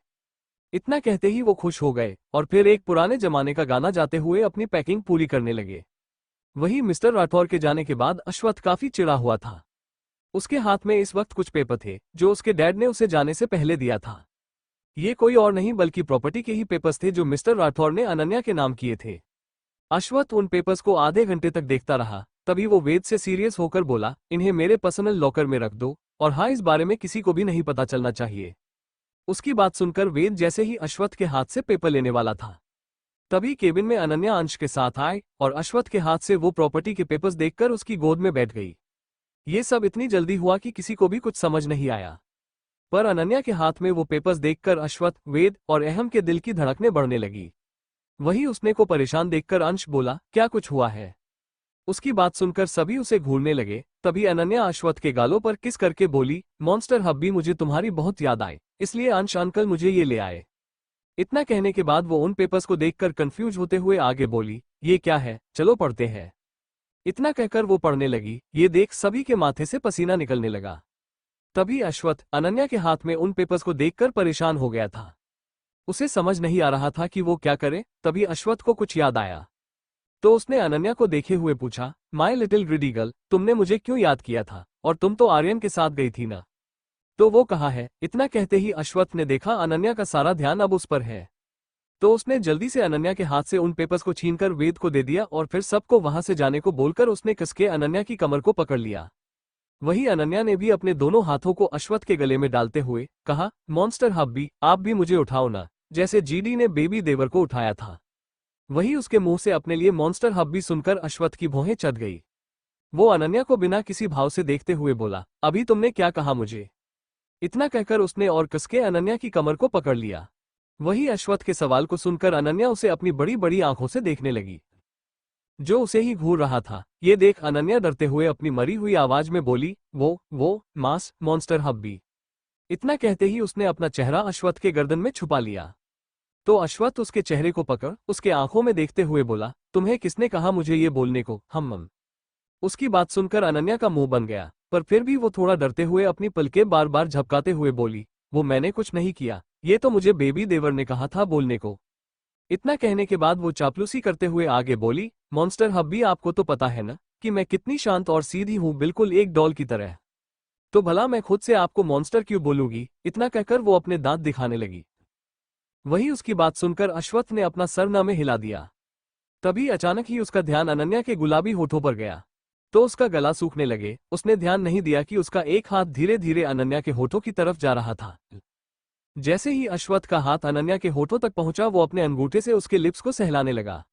इतना कहते ही वो खुश हो गए और फिर एक पुराने जमाने का गाना जाते हुए अपनी पैकिंग पूरी करने लगे। वही मिस्टर राठौर के जाने के बाद अश्वत्थ काफी चिढ़ा हुआ था। उसके हाथ में इस वक्त कुछ पेपर थे जो उसके डैड ने उसे जाने से पहले दिया था। ये कोई और नहीं बल्कि प्रॉपर्टी के ही पेपर्स थे जो मिस्टर राठौर ने अनन्या के नाम किए थे। अश्वत्थ उन पेपर्स को आधे घंटे तक देखता रहा। तभी वो वेद से सीरियस होकर बोला, इन्हें मेरे पर्सनल लॉकर में रख दो, और हाँ, इस बारे में किसी को भी नहीं पता चलना चाहिए। उसकी बात सुनकर वेद जैसे ही अश्वत्थ के हाथ से पेपर लेने वाला था, तभी केबिन में अनन्या अंश के साथ आए और अश्वत्थ के हाथ से वो प्रॉपर्टी के पेपर्स देखकर उसकी गोद में बैठ गई। ये सब इतनी जल्दी हुआ कि किसी को भी कुछ समझ नहीं आया, पर अनन्या के हाथ में वो पेपर्स देखकर अश्वत्थ, वेद और अहम के दिल की धड़कनें बढ़ने लगी। वही उसने को परेशान देखकर अंश बोला, क्या कुछ हुआ है? उसकी बात सुनकर सभी उसे घूरने लगे। तभी अनन्या अश्वत्थ के गालों पर किस करके बोली, मॉन्स्टर हब्बी, मुझे तुम्हारी बहुत याद आई, इसलिए अंश अंकल मुझे ये ले आए। इतना कहने के बाद वो उन पेपर्स को देखकर कंफ्यूज होते हुए आगे बोली, ये क्या है, चलो पढ़ते हैं। इतना कहकर वो पढ़ने लगी। ये देख सभी के माथे से पसीना निकलने लगा। तभी अश्वत्थ अनन्या के हाथ में उन पेपर्स को देखकर परेशान हो गया था। उसे समझ नहीं आ रहा था कि वो क्या करे। तभी अश्वत्थ को कुछ याद आया, तो उसने अनन्या को देखे हुए पूछा, माय लिटिल ग्रीडी गर्ल, तुमने मुझे क्यों याद किया था? और तुम तो आर्यन के साथ गई थी ना, तो वो कहाँ है? इतना कहते ही अश्वत्थ ने देखा अनन्या का सारा ध्यान अब उस पर है, तो उसने जल्दी से अनन्या के हाथ से उन पेपर्स को छीनकर वेद को दे दिया और फिर सबको वहां से जाने को बोलकर उसने कसके अनन्या की कमर को पकड़ लिया। वही अनन्या ने भी अपने दोनों हाथों को अश्वत्थ के गले में डालते हुए कहा, मॉन्स्टर हब्बी, आप भी मुझे उठाओ ना, जैसे जीडी ने बेबी देवर को उठाया था। वही उसके मुंह से अपने लिए मॉन्स्टर हब्बी सुनकर अश्वत्थ की भौहें चढ़ गई। वो अनन्या को बिना किसी भाव से देखते हुए बोला, अभी तुमने क्या कहा मुझे? इतना कहकर उसने और कसके अनन्या की कमर को पकड़ लिया। वही अश्वत्थ के सवाल को सुनकर अनन्या उसे अपनी बड़ी बड़ी आंखों से देखने लगी, जो उसे ही घूर रहा था। ये देख अनन्या डरते हुए अपनी मरी हुई आवाज में बोली, वो मास मॉन्स्टर हब्बी। इतना कहते ही उसने अपना चेहरा अश्वत्थ के गर्दन में छुपा लिया। तो अश्वत्थ उसके चेहरे को पकड़ उसके आंखों में देखते हुए बोला, तुम्हें किसने कहा मुझे ये बोलने को? हम। उसकी बात सुनकर अनन्या का मुंह बन गया, पर फिर भी वो थोड़ा डरते हुए अपनी पलकें बार बार झपकाते हुए बोली, वो मैंने कुछ नहीं किया, ये तो मुझे बेबी देवर ने कहा था बोलने को। इतना कहने के बाद वो चापलूसी करते हुए आगे बोली, मॉन्स्टर हब्बी, आपको तो पता है ना कि मैं कितनी शांत और सीधी हूँ, बिल्कुल एक डॉल की तरह, तो भला मैं खुद से आपको मॉन्स्टर क्यों बोलूंगी? इतना कहकर वो अपने दांत दिखाने लगी। वही उसकी बात सुनकर अश्वत्थ ने अपना सर न में हिला दिया। तभी अचानक ही उसका ध्यान अनन्या के गुलाबी होठों पर गया, तो उसका गला सूखने लगे। उसने ध्यान नहीं दिया कि उसका एक हाथ धीरे धीरे अनन्या के होठों की तरफ जा रहा था। जैसे ही अश्वत्थ का हाथ अनन्या के होठों तक पहुंचा, वो अपने अंगूठे से उसके लिप्स को सहलाने लगा,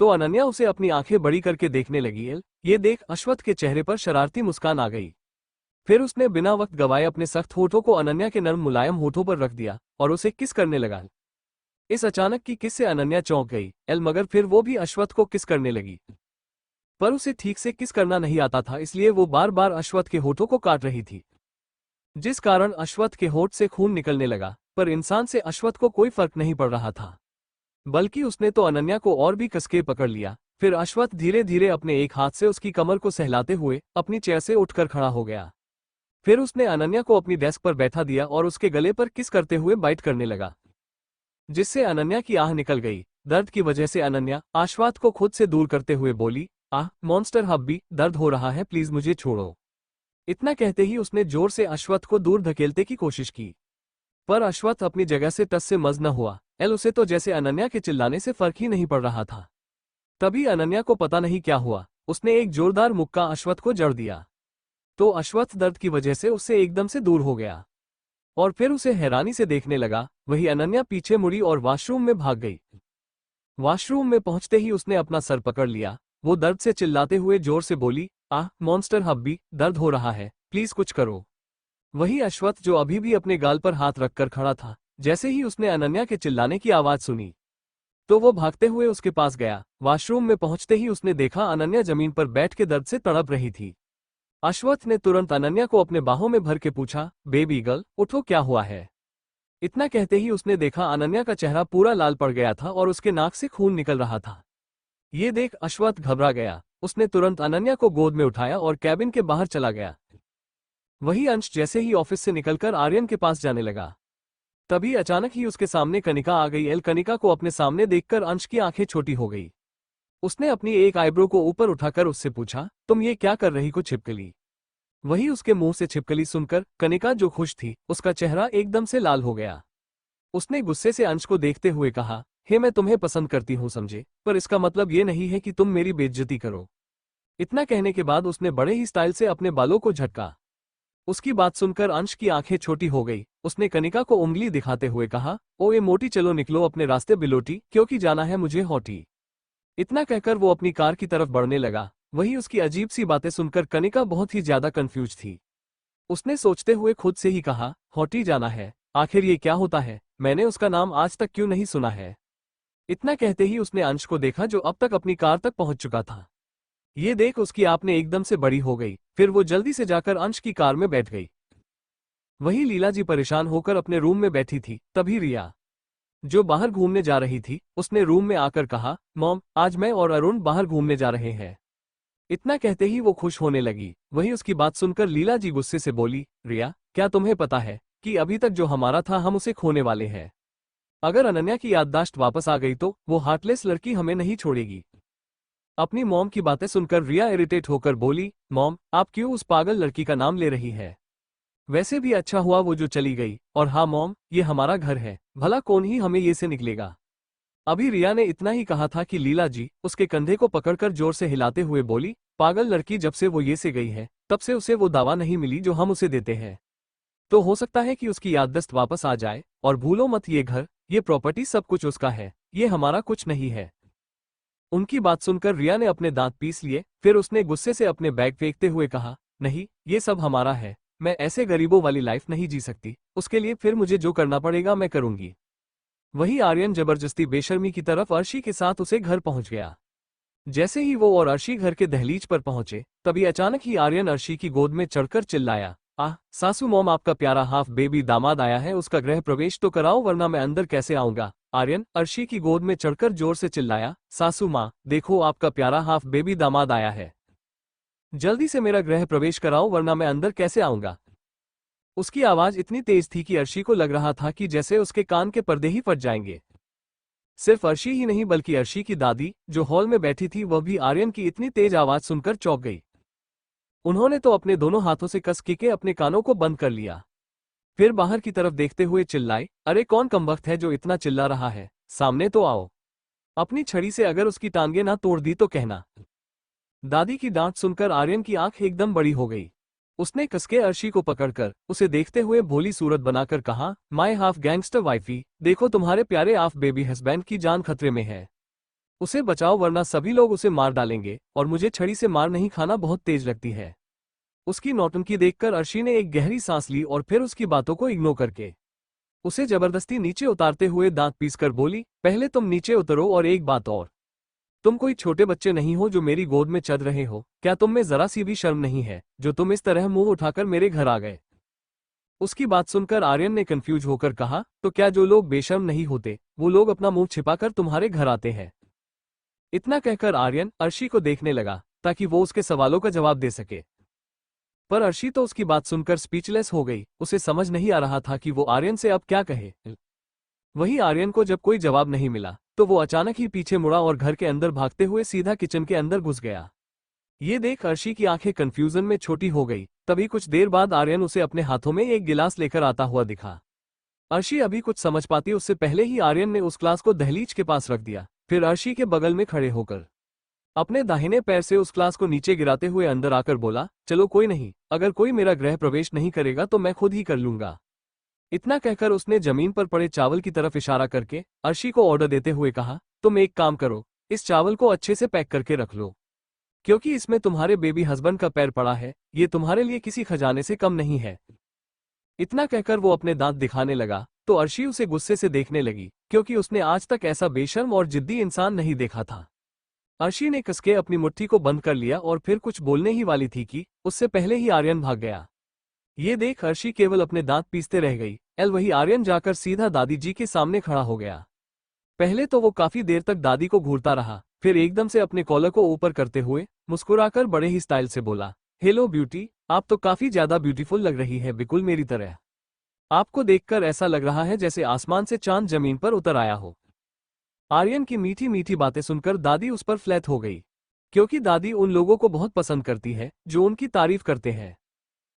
तो अनन्या उसे अपनी आंखें बड़ी करके देखने लगी। ये देख अश्वत्थ के चेहरे पर शरारती मुस्कान आ गई। फिर उसने बिना वक्त गवाए अपने सख्त होठों को अनन्या के नर्म मुलायम होठों पर रख दिया और उसे किस करने लगा। इस अचानक की किस से अनन्या चौंक गई, मगर फिर वो भी अश्वत्थ को किस करने लगी, पर उसे ठीक से किस करना नहीं आता था, इसलिए वो बार बार अश्वत्थ के होठों को काट रही थी, जिस कारण अश्वत्थ के होठ से खून निकलने लगा। पर इंसान से अश्वत्थ को कोई फर्क नहीं पड़ रहा था, बल्कि उसने तो अनन्या को और भी कसके पकड़ लिया। फिर अश्वत्थ धीरे धीरे अपने एक हाथ से उसकी कमर को सहलाते हुए अपनी चेयर से उठकर खड़ा हो गया। फिर उसने अनन्या को अपनी डेस्क पर बैठा दिया और उसके गले पर किस करते हुए बाइट करने लगा, जिससे अनन्या की आह निकल गई। दर्द की वजह से अनन्या अश्वत्थ को खुद से दूर करते हुए बोली, आह मॉन्स्टर हब्बी, दर्द हो रहा है, प्लीज मुझे छोड़ो। इतना कहते ही उसने जोर से अश्वत्थ को दूर धकेलते की कोशिश की, पर अश्वत्थ अपनी जगह से टस से मस न हुआ। उसे तो जैसे अनन्या के चिल्लाने से फर्क ही नहीं पड़ रहा था। तभी अनन्या को पता नहीं क्या हुआ, उसने एक जोरदार मुक्का अश्वत्थ को जड़ दिया, तो अश्वत्थ दर्द की वजह से उससे एकदम से दूर हो गया और फिर उसे हैरानी से देखने लगा। वही अनन्या पीछे मुड़ी और वॉशरूम में भाग गई। वॉशरूम में पहुंचते ही उसने अपना सर पकड़ लिया। वो दर्द से चिल्लाते हुए जोर से बोली, आह मॉन्स्टर हब्बी, दर्द हो रहा है, प्लीज कुछ करो। वही अश्वत्थ, जो अभी भी अपने गाल पर हाथ रखकर खड़ा था, जैसे ही उसने अनन्या के चिल्लाने की आवाज सुनी, तो वो भागते हुए उसके पास गया। वॉशरूम में पहुंचते ही उसने देखा अनन्या जमीन पर बैठ के दर्द से तड़प रही थी। अश्वत्थ ने तुरंत अनन्या को अपने बाहों में भर के पूछा, बेबी गर्ल, उठो, क्या हुआ है? इतना कहते ही उसने देखा अनन्या का चेहरा पूरा लाल पड़ गया था और उसके नाक से खून निकल रहा था। ये देख अश्वत्थ घबरा गया। उसने तुरंत अनन्या को गोद में उठाया और कैबिन के बाहर चला गया। वही अंश जैसे ही ऑफिस से निकलकर आर्यन के पास जाने लगा, तभी अचानक ही उसके सामने कनिका आ गई। कनिका को अपने सामने देखकर अंश की आंखें छोटी हो गई। उसने अपनी एक आईब्रो को ऊपर उठाकर उससे पूछा, तुम ये क्या कर रही हो छिपकली? वही उसके मुंह से छिपकली सुनकर कनिका, जो खुश थी, उसका चेहरा एकदम से लाल हो गया। उसने गुस्से से अंश को देखते हुए कहा, हे, मैं तुम्हें पसंद करती हूँ समझे, पर इसका मतलब ये नहीं है कि तुम मेरी बेइज्जती करो। इतना कहने के बाद उसने बड़े ही स्टाइल से अपने बालों को झटका। उसकी बात सुनकर अंश की आंखें छोटी हो गई। उसने कनिका को उंगली दिखाते हुए कहा, ओ ये मोटी, चलो निकलो अपने रास्ते बिलोटी, क्योंकि जाना है मुझे हॉटी। इतना कहकर वो अपनी कार की तरफ बढ़ने लगा। वहीं उसकी अजीब सी बातें सुनकर कनिका बहुत ही ज्यादा कंफ्यूज थी। उसने सोचते हुए खुद से ही कहा, हॉटी जाना है, आखिर ये क्या होता है, मैंने उसका नाम आज तक क्यों नहीं सुना है। इतना कहते ही उसने अंश को देखा जो अब तक अपनी कार तक पहुंच चुका था। ये देख उसकी आपने एकदम से बड़ी हो गई। फिर वो जल्दी से जाकर अंश की कार में बैठ गई। वहीं लीला जी परेशान होकर अपने रूम में बैठी थी। तभी रिया, जो बाहर घूमने जा रही थी, उसने रूम में आकर कहा, मॉम आज मैं और अरुण बाहर घूमने जा रहे हैं। इतना कहते ही वो खुश होने लगी। वहीं उसकी बात सुनकर लीला जी गुस्से से बोली, रिया क्या तुम्हें पता है कि अभी तक जो हमारा था हम उसे खोने वाले हैं। अगर अनन्या की याददाश्त वापस आ गई तो वो हार्टलेस लड़की हमें नहीं छोड़ेगी। अपनी मॉम की बातें सुनकर रिया इरिटेट होकर बोली, मॉम आप क्यों उस पागल लड़की का नाम ले रही है। वैसे भी अच्छा हुआ वो जो चली गई। और हाँ मॉम, ये हमारा घर है, भला कौन ही हमें ये से निकलेगा। अभी रिया ने इतना ही कहा था कि लीला जी उसके कंधे को पकड़कर जोर से हिलाते हुए बोली, पागल लड़की, जब से वो ये से गई है तब से उसे वो दावा नहीं मिली जो हम उसे देते हैं। तो हो सकता है कि उसकी याददाश्त वापस आ जाए। और भूलो मत, ये घर, ये प्रॉपर्टी, सब कुछ उसका है, ये हमारा कुछ नहीं है। उनकी बात सुनकर रिया ने अपने दांत पीस लिए। फिर उसने गुस्से से अपने बैग फेंकते हुए कहा, नहीं ये सब हमारा है, मैं ऐसे गरीबों वाली लाइफ नहीं जी सकती, उसके लिए फिर मुझे जो करना पड़ेगा मैं करूंगी। वहीं आर्यन जबरदस्ती बेशर्मी की तरफ अर्शी के साथ उसे घर पहुंच गया। जैसे ही वो और अर्शी घर के दहलीज पर पहुंचे, तभी अचानक ही आर्यन अर्शी की गोद में चढ़कर चिल्लाया, आह सासू मॉम, आपका प्यारा हाफ बेबी दामाद आया है, उसका गृह प्रवेश तो कराओ वरना मैं अंदर कैसे आऊंगा। आर्यन अर्शी की गोद में चढ़कर जोर से चिल्लाया, सासू माँ देखो, आपका प्यारा हाफ बेबी दामाद आया है, जल्दी से मेरा गृह प्रवेश कराओ वरना मैं अंदर कैसे आऊंगा। उसकी आवाज इतनी तेज थी कि अर्शी को लग रहा था कि जैसे उसके कान के पर्दे ही फट जाएंगे। सिर्फ अर्शी ही नहीं बल्कि अर्शी की दादी जो हॉल में बैठी थी, वह भी आर्यन की इतनी तेज आवाज सुनकर चौंक गई। उन्होंने तो अपने दोनों हाथों से कस के अपने कानों को बंद कर लिया। फिर बाहर की तरफ देखते हुए चिल्लाए, अरे कौन कमबख्त है जो इतना चिल्ला रहा है, सामने तो आओ। अपनी छड़ी से अगर उसकी टांगे ना तोड़ दी तो कहना। दादी की डांट सुनकर आर्यन की आंख एकदम बड़ी हो गई। उसने कसके अर्शी को पकड़कर उसे देखते हुए भोली सूरत बनाकर कहा, माय हाफ गैंगस्टर वाइफी, देखो तुम्हारे प्यारे हाफ बेबी हस्बैंड की जान खतरे में है, उसे बचाओ वरना सभी लोग उसे मार डालेंगे, और मुझे छड़ी से मार नहीं खाना बहुत तेज लगती है। उसकी नौटंकी देखकर अर्शी ने एक गहरी सांस ली और फिर उसकी बातों को इग्नोर करके उसे जबरदस्ती नीचे उतारते हुए दांत पीसकर बोली, पहले तुम नीचे उतरो, और एक बात और, तुम कोई छोटे बच्चे नहीं हो जो मेरी गोद में चढ़ रहे हो, क्या तुम में जरा सी भी शर्म नहीं है जो तुम इस तरह मुंह उठाकर मेरे घर आ गए। उसकी बात सुनकर आर्यन ने कंफ्यूज होकर कहा, तो क्या जो लोग बेशर्म नहीं होते वो लोग अपना मुंह छिपाकर तुम्हारे घर आते हैं। इतना कहकर आर्यन अर्शी को देखने लगा ताकि वो उसके सवालों का जवाब दे सके। पर अर्शी तो उसकी बात सुनकर स्पीचलेस हो गई। उसे समझ नहीं आ रहा था कि वो आर्यन से अब क्या कहे। वहीं आर्यन को जब कोई जवाब नहीं मिला तो वो अचानक ही पीछे मुड़ा और घर के अंदर भागते हुए सीधा किचन के अंदर घुस गया। ये देख अर्शी की आंखें कंफ्यूजन में छोटी हो गई। तभी कुछ देर बाद आर्यन उसे अपने हाथों में एक गिलास लेकर आता हुआ दिखा। अर्शी अभी कुछ समझ पाती उससे पहले ही आर्यन ने उस ग्लास को दहलीज के पास रख दिया। फिर अर्शी के बगल में खड़े होकर अपने दाहिने पैर से उस ग्लास को नीचे गिराते हुए अंदर आकर बोला, चलो कोई नहीं, अगर कोई मेरा गृह प्रवेश नहीं करेगा तो मैं खुद ही कर लूंगा। इतना कहकर उसने जमीन पर पड़े चावल की तरफ इशारा करके अर्शी को ऑर्डर देते हुए कहा, तुम एक काम करो, इस चावल को अच्छे से पैक करके रख लो, क्योंकि इसमें तुम्हारे बेबी हस्बैंड का पैर पड़ा है, ये तुम्हारे लिए किसी खजाने से कम नहीं है। इतना कहकर वो अपने दांत दिखाने लगा तो अर्शी उसे गुस्से से देखने लगी, क्योंकि उसने आज तक ऐसा बेशर्म और जिद्दी इंसान नहीं देखा था। अर्शी ने कसके अपनी मुट्ठी को बंद कर लिया और फिर कुछ बोलने ही वाली थी कि उससे पहले ही आर्यन भाग गया। ये देख अर्शी केवल अपने दांत पीसते रह गई। वही आर्यन जाकर सीधा दादी जी के सामने खड़ा हो गया। पहले तो वो काफी देर तक दादी को घूरता रहा, फिर एकदम से अपने कॉलर को ऊपर करते हुए मुस्कुराकर बड़े ही स्टाइल से बोला, हेलो ब्यूटी, आप तो काफी ज्यादा ब्यूटीफुल लग रही है, बिल्कुल मेरी तरह। आपको देखकर ऐसा लग रहा है जैसे आसमान से चांद जमीन पर उतर आया हो। आर्यन की मीठी मीठी बातें सुनकर दादी उस पर फ्लैट हो गई, क्योंकि दादी उन लोगों को बहुत पसंद करती है जो उनकी तारीफ करते हैं।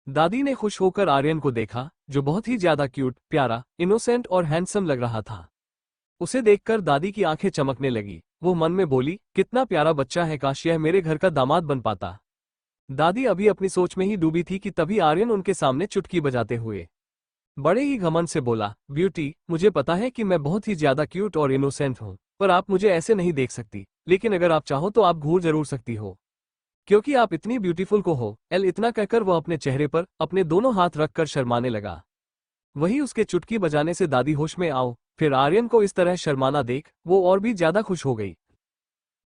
दादी ने खुश होकर आर्यन को देखा जो बहुत ही ज्यादा क्यूट, प्यारा, इनोसेंट और हैंडसम लग रहा था। उसे देखकर दादी की आंखें चमकने लगी। वो मन में बोली, कितना प्यारा बच्चा है, काश यह मेरे घर का दामाद बन पाता। दादी अभी अपनी सोच में ही डूबी थी कि तभी आर्यन उनके सामने चुटकी बजाते हुए बड़े ही घमंड से बोला, ब्यूटी, मुझे पता है कि मैं बहुत ही ज्यादा क्यूट और इनोसेंट हूँ, पर आप मुझे ऐसे नहीं देख सकती, लेकिन अगर आप चाहो तो आप घूर जरूर सकती हो, क्योंकि आप इतनी ब्यूटीफुल को हो। एल इतना कहकर वह अपने चेहरे पर अपने दोनों हाथ रखकर शर्माने लगा। वही उसके चुटकी बजाने से दादी होश में आओ, फिर आर्यन को इस तरह शर्माना देख वो और भी ज्यादा खुश हो गई।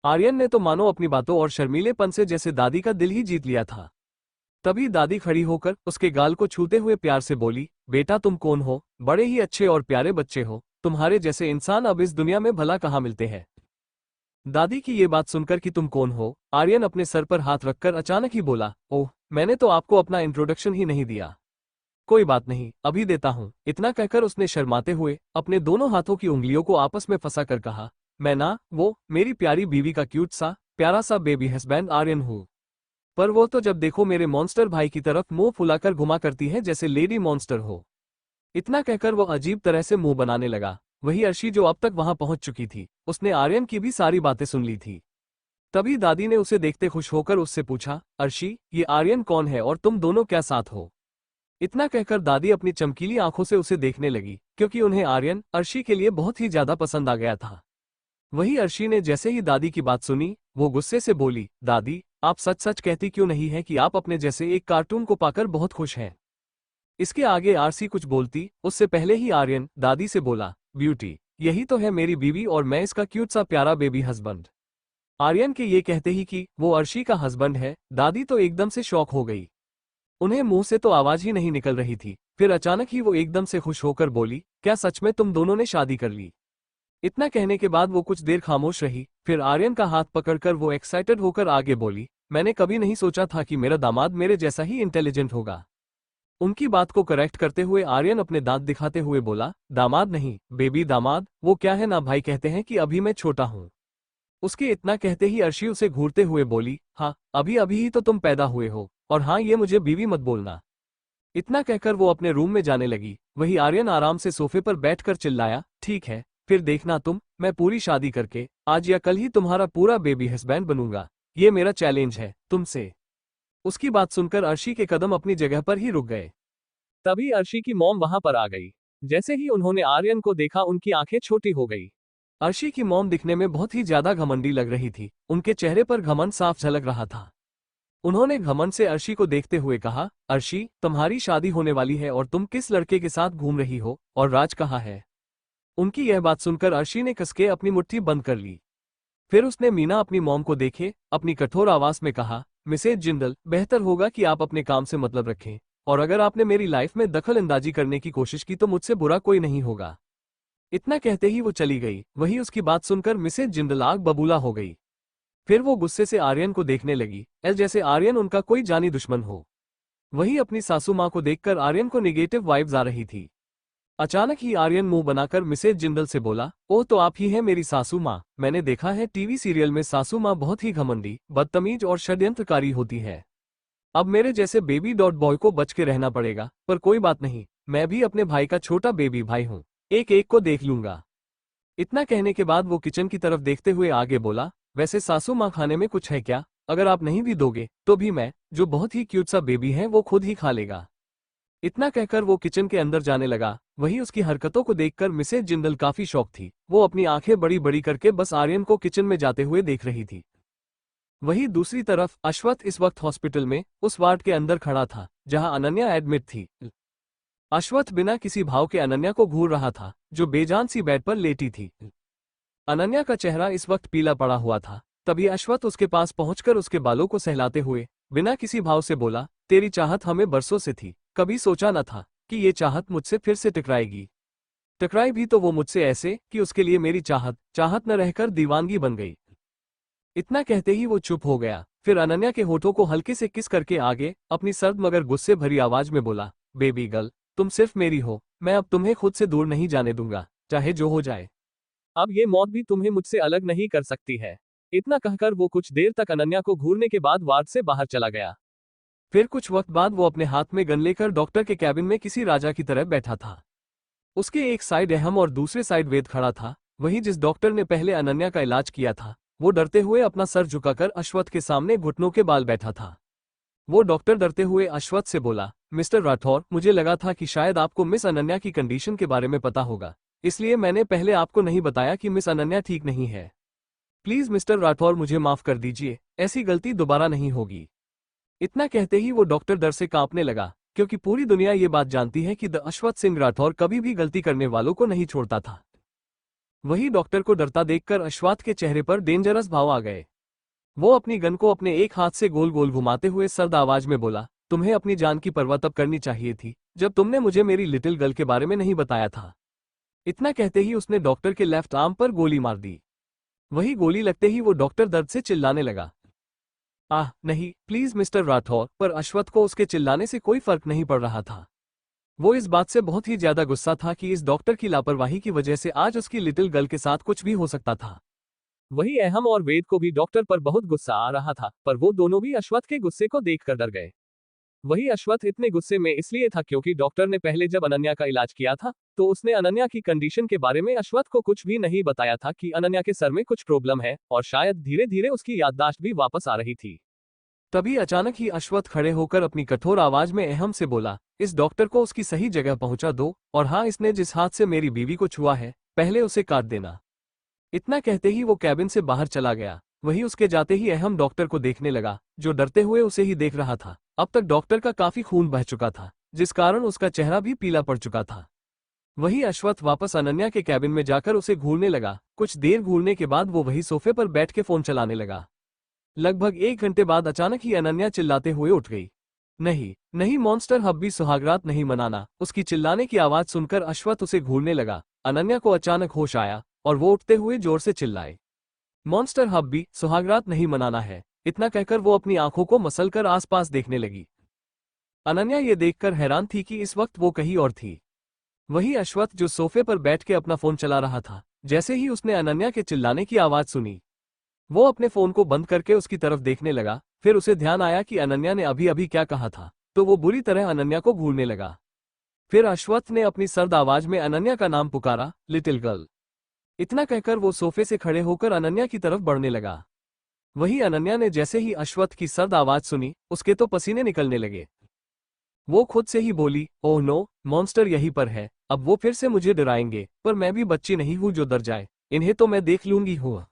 आर्यन ने तो मानो अपनी बातों और शर्मीलेपन से जैसे दादी का दिल ही जीत लिया था। तभी दादी खड़ी होकर उसके गाल को छूते हुए प्यार से बोली, बेटा तुम कौन हो, बड़े ही अच्छे और प्यारे बच्चे हो, तुम्हारे जैसे इंसान अब इस दुनिया में भला कहाँ मिलते हैं। दादी की ये बात सुनकर कि तुम कौन हो, आर्यन अपने सर पर हाथ रखकर अचानक ही बोला, ओह, मैंने तो आपको अपना इंट्रोडक्शन ही नहीं दिया। कोई बात नहीं, अभी देता हूँ। इतना कहकर उसने शर्माते हुए अपने दोनों हाथों की उंगलियों को आपस में फंसा कर कहा, मैं ना वो मेरी प्यारी बीवी का क्यूट सा प्यारा सा बेबी हस्बैंड आर्यन हूँ। पर वो तो जब देखो मेरे मॉन्स्टर भाई की तरफ मुंह फुलाकर घुमा करती है जैसे लेडी मॉन्स्टर हो। इतना कहकर वो अजीब तरह से मुंह बनाने लगा। वही अर्शी जो अब तक वहां पहुंच चुकी थी, उसने आर्यन की भी सारी बातें सुन ली थी। तभी दादी ने उसे देखते खुश होकर उससे पूछा, अर्शी, ये आर्यन कौन है और तुम दोनों क्या साथ हो। इतना कहकर दादी अपनी चमकीली आंखों से उसे देखने लगी, क्योंकि उन्हें आर्यन अर्शी के लिए बहुत ही ज्यादा पसंद आ गया था। वही अर्शी ने जैसे ही दादी की बात सुनी, वो गुस्से से बोली, दादी, आप सच सच कहती क्यों नहीं है कि आप अपने जैसे एक कार्टून को पाकर बहुत खुश हैं। इसके आगे आरसी कुछ बोलती उससे पहले ही आर्यन दादी से बोला, ब्यूटी, यही तो है मेरी बीवी और मैं इसका क्यूट सा प्यारा बेबी हस्बैंड। आर्यन के ये कहते ही कि वो अर्शी का हस्बैंड है, दादी तो एकदम से शॉक हो गई। उन्हें मुंह से तो आवाज ही नहीं निकल रही थी। फिर अचानक ही वो एकदम से खुश होकर बोली, क्या सच में तुम दोनों ने शादी कर ली। इतना कहने के बाद वो कुछ देर खामोश रही, फिर आर्यन का हाथ पकड़कर वो एक्साइटेड होकर आगे बोली, मैंने कभी नहीं सोचा था कि मेरा दामाद मेरे जैसा ही इंटेलिजेंट होगा। उनकी बात को करेक्ट करते हुए आर्यन अपने दांत दिखाते हुए बोला, दामाद नहीं, बेबी दामाद, वो क्या है ना भाई, कहते हैं कि अभी मैं छोटा हूँ। उसके इतना कहते ही अर्शी उसे घूरते हुए बोली, हाँ, अभी अभी ही तो तुम पैदा हुए हो, और हाँ, ये मुझे बीवी मत बोलना। इतना कहकर वो अपने रूम में जाने लगी। वही आर्यन आराम से सोफे पर बैठकर चिल्लाया, ठीक है, फिर देखना तुम, मैं पूरी शादी करके आज या कल ही तुम्हारा पूरा बेबी हस्बैंड बनूंगा। ये मेरा चैलेंज है तुमसे। उसकी बात सुनकर अर्शी के कदम अपनी जगह पर ही रुक गए। तभी अर्शी की मॉम वहां पर आ गई। जैसे ही उन्होंने आर्यन को देखा उनकी आंखें छोटी हो गई। अर्शी की मॉम दिखने में बहुत ही ज्यादा घमंडी लग रही थी, उनके चेहरे पर घमंड साफ झलक रहा था। उन्होंने घमंड से अर्शी को देखते हुए कहा, अर्शी, तुम्हारी शादी होने वाली है और तुम किस लड़के के साथ घूम रही हो, और राज कहाँ है। उनकी यह बात सुनकर अर्शी ने कसके अपनी मुट्ठी बंद कर ली। फिर उसने मीना अपनी मॉम को देखे अपनी कठोर आवाज में कहा, मिसेज जिंदल, बेहतर होगा कि आप अपने काम से मतलब रखें, और अगर आपने मेरी लाइफ में दखल अंदाजी करने की कोशिश की तो मुझसे बुरा कोई नहीं होगा। इतना कहते ही वो चली गई। वही उसकी बात सुनकर मिसेज जिंदल आग बबूला हो गई। फिर वो गुस्से से आर्यन को देखने लगी, जैसे आर्यन उनका कोई जानी दुश्मन हो। वही अपनी सासू माँ को देखकर आर्यन को निगेटिव वाइब्स आ रही थी। अचानक ही आर्यन मुंह बनाकर मिसेज जिंदल से बोला, ओह, तो आप ही हैं मेरी सासू माँ। मैंने देखा है टीवी सीरियल में सासू माँ बहुत ही घमंडी, बदतमीज और षड्यंत्रकारी होती है। अब मेरे जैसे बेबी डॉट बॉय को बच के रहना पड़ेगा, पर कोई बात नहीं, मैं भी अपने भाई का छोटा बेबी भाई हूँ, एक एक को देख लूंगा। इतना कहने के बाद वो किचन की तरफ देखते हुए आगे बोला, वैसे सासू माँ, खाने में कुछ है क्या, अगर आप नहीं भी दोगे तो भी मैं, जो बहुत ही क्यूट सा बेबी है, वो खुद ही खा लेगा। इतना कहकर वो किचन के अंदर जाने लगा। वही उसकी हरकतों को देखकर मिसेज जिंदल काफी शॉक थी। वो अपनी आंखें बड़ी बड़ी करके बस आर्यन को किचन में जाते हुए देख रही थी। वहीं दूसरी तरफ अश्वथ इस वक्त हॉस्पिटल में उस वार्ड के अंदर खड़ा था जहां अनन्या एडमिट थी। अश्वथ बिना किसी भाव के अनन्या को घूर रहा था, जो बेजान सी बेड पर लेटी थी। अनन्या का चेहरा इस वक्त पीला पड़ा हुआ था। तभी अश्वथ उसके पास पहुंचकर उसके बालों को सहलाते हुए बिना किसी भाव से बोला, तेरी चाहत हमें बरसों से थी, कभी सोचा न था कि ये चाहत मुझसे फिर से टकराएगी। टकराई भी तो वो मुझसे ऐसे कि उसके लिए मेरी चाहत चाहत न रहकर दीवानगी बन गई। इतना कहते ही वो चुप हो गया। फिर अनन्या के होठों को हल्के से किस करके आगे अपनी सर्द मगर गुस्से भरी आवाज में बोला, बेबी गर्ल, तुम सिर्फ मेरी हो, मैं अब तुम्हें खुद से दूर नहीं जाने दूंगा, चाहे जो हो जाए। अब ये मौत भी तुम्हें मुझसे अलग नहीं कर सकती है। इतना कहकर वो कुछ देर तक अनन्या को घूरने के बाद वार्ड से बाहर चला गया। फिर कुछ वक्त बाद वो अपने हाथ में गन लेकर डॉक्टर के कैबिन में किसी राजा की तरह बैठा था। उसके एक साइड अहम और दूसरे साइड वेद खड़ा था। वही जिस डॉक्टर ने पहले अनन्या का इलाज किया था, वो डरते हुए अपना सर झुकाकर अश्वत्थ के सामने घुटनों के बाल बैठा था। वो डॉक्टर डरते हुए अश्वत्थ से बोला, मिस्टर राठौर, मुझे लगा था कि शायद आपको मिस अनन्या की कंडीशन के बारे में पता होगा, इसलिए मैंने पहले आपको नहीं बताया कि मिस अनन्या ठीक नहीं है। प्लीज मिस्टर राठौर, मुझे माफ कर दीजिए, ऐसी गलती दोबारा नहीं होगी। इतना कहते ही वो डॉक्टर डर से कांपने लगा, क्योंकि पूरी दुनिया ये बात जानती है कि द अश्वत्थ सिंह राठौर कभी भी गलती करने वालों को नहीं छोड़ता था। वही डॉक्टर को डरता देखकर अश्वत्थ के चेहरे पर डेंजरस भाव आ गए। वो अपनी गन को अपने एक हाथ से गोल गोल घुमाते हुए सर्द आवाज में बोला, तुम्हें अपनी जान की परवाह तब करनी चाहिए थी जब तुमने मुझे मेरी लिटिल गर्ल के बारे में नहीं बताया था। इतना कहते ही उसने डॉक्टर के लेफ्ट आर्म पर गोली मार दी। वही गोली लगते ही वो डॉक्टर दर्द से चिल्लाने लगा, आह नहीं, प्लीज मिस्टर राठौर। पर अश्वत्थ को उसके चिल्लाने से कोई फर्क नहीं पड़ रहा था। वो इस बात से बहुत ही ज्यादा गुस्सा था कि इस डॉक्टर की लापरवाही की वजह से आज उसकी लिटिल गर्ल के साथ कुछ भी हो सकता था। वही अहम और वेद को भी डॉक्टर पर बहुत गुस्सा आ रहा था, पर वो दोनों भी अश्वत्थ के गुस्से को देखकर डर गए। वही अश्वत्थ इतने गुस्से में इसलिए था क्योंकि डॉक्टर ने पहले जब अनन्या का इलाज किया था तो उसने अनन्या की कंडीशन के बारे में अश्वत्थ को कुछ भी नहीं बताया था कि अनन्या के सर में कुछ प्रॉब्लम है और शायद धीरे धीरे उसकी याददाश्त भी वापस आ रही थी। तभी अचानक ही अश्वत्थ खड़े होकर अपनी कठोर आवाज में अहम से बोला, इस डॉक्टर को उसकी सही जगह पहुंचा दो, और हाँ, इसने जिस हाथ से मेरी बीवी को छुआ है पहले उसे काट देना। इतना कहते ही वो कैबिन से बाहर चला गया। वही उसके जाते ही अहम डॉक्टर को देखने लगा, जो डरते हुए उसे ही देख रहा था। अब तक डॉक्टर का काफी खून बह चुका था, जिस कारण उसका चेहरा भी पीला पड़ चुका था। वही अश्वत्थ वापस अनन्या के कैबिन में जाकर उसे घूरने लगा। कुछ देर घूरने के बाद वो वही सोफे पर बैठ के फोन चलाने लगा। लगभग 1 घंटे बाद अचानक ही अनन्या चिल्लाते हुए उठ गई। नहीं नहीं मॉन्स्टर, हब्बी सुहागरात नहीं मनाना। उसकी चिल्लाने की आवाज सुनकर अश्वत्थ उसे घूरने लगा। अनन्या को अचानक होश आया और वो उठते हुए जोर से चिल्लाए, मॉन्स्टर, हब्बी सुहागरात नहीं मनाना है। इतना कहकर वो अपनी आंखों को मसलकर आसपास देखने लगी। अनन्या ये देखकर हैरान थी कि इस वक्त वो कहीं और थी। वही अश्वत्थ जो सोफे पर बैठ के अपना फोन चला रहा था, जैसे ही उसने अनन्या के चिल्लाने की आवाज सुनी, वो अपने फोन को बंद करके उसकी तरफ देखने लगा। फिर उसे ध्यान आया कि अनन्या ने अभी अभी क्या कहा था, तो वो बुरी तरह अनन्या को घूरने लगा। फिर अश्वत्थ ने अपनी सर्द आवाज में अनन्या का नाम पुकारा, लिटिल गर्ल। इतना कहकर वो सोफे से खड़े होकर अनन्या की तरफ बढ़ने लगा। वही अनन्या ने जैसे ही अश्वत्थ की सर्द आवाज सुनी, उसके तो पसीने निकलने लगे। वो खुद से ही बोली, ओह नो, मॉन्स्टर यहीं पर है। अब वो फिर से मुझे डराएंगे, पर मैं भी बच्ची नहीं हूं जो डर जाए। इन्हें तो मैं देख लूंगी हुआ।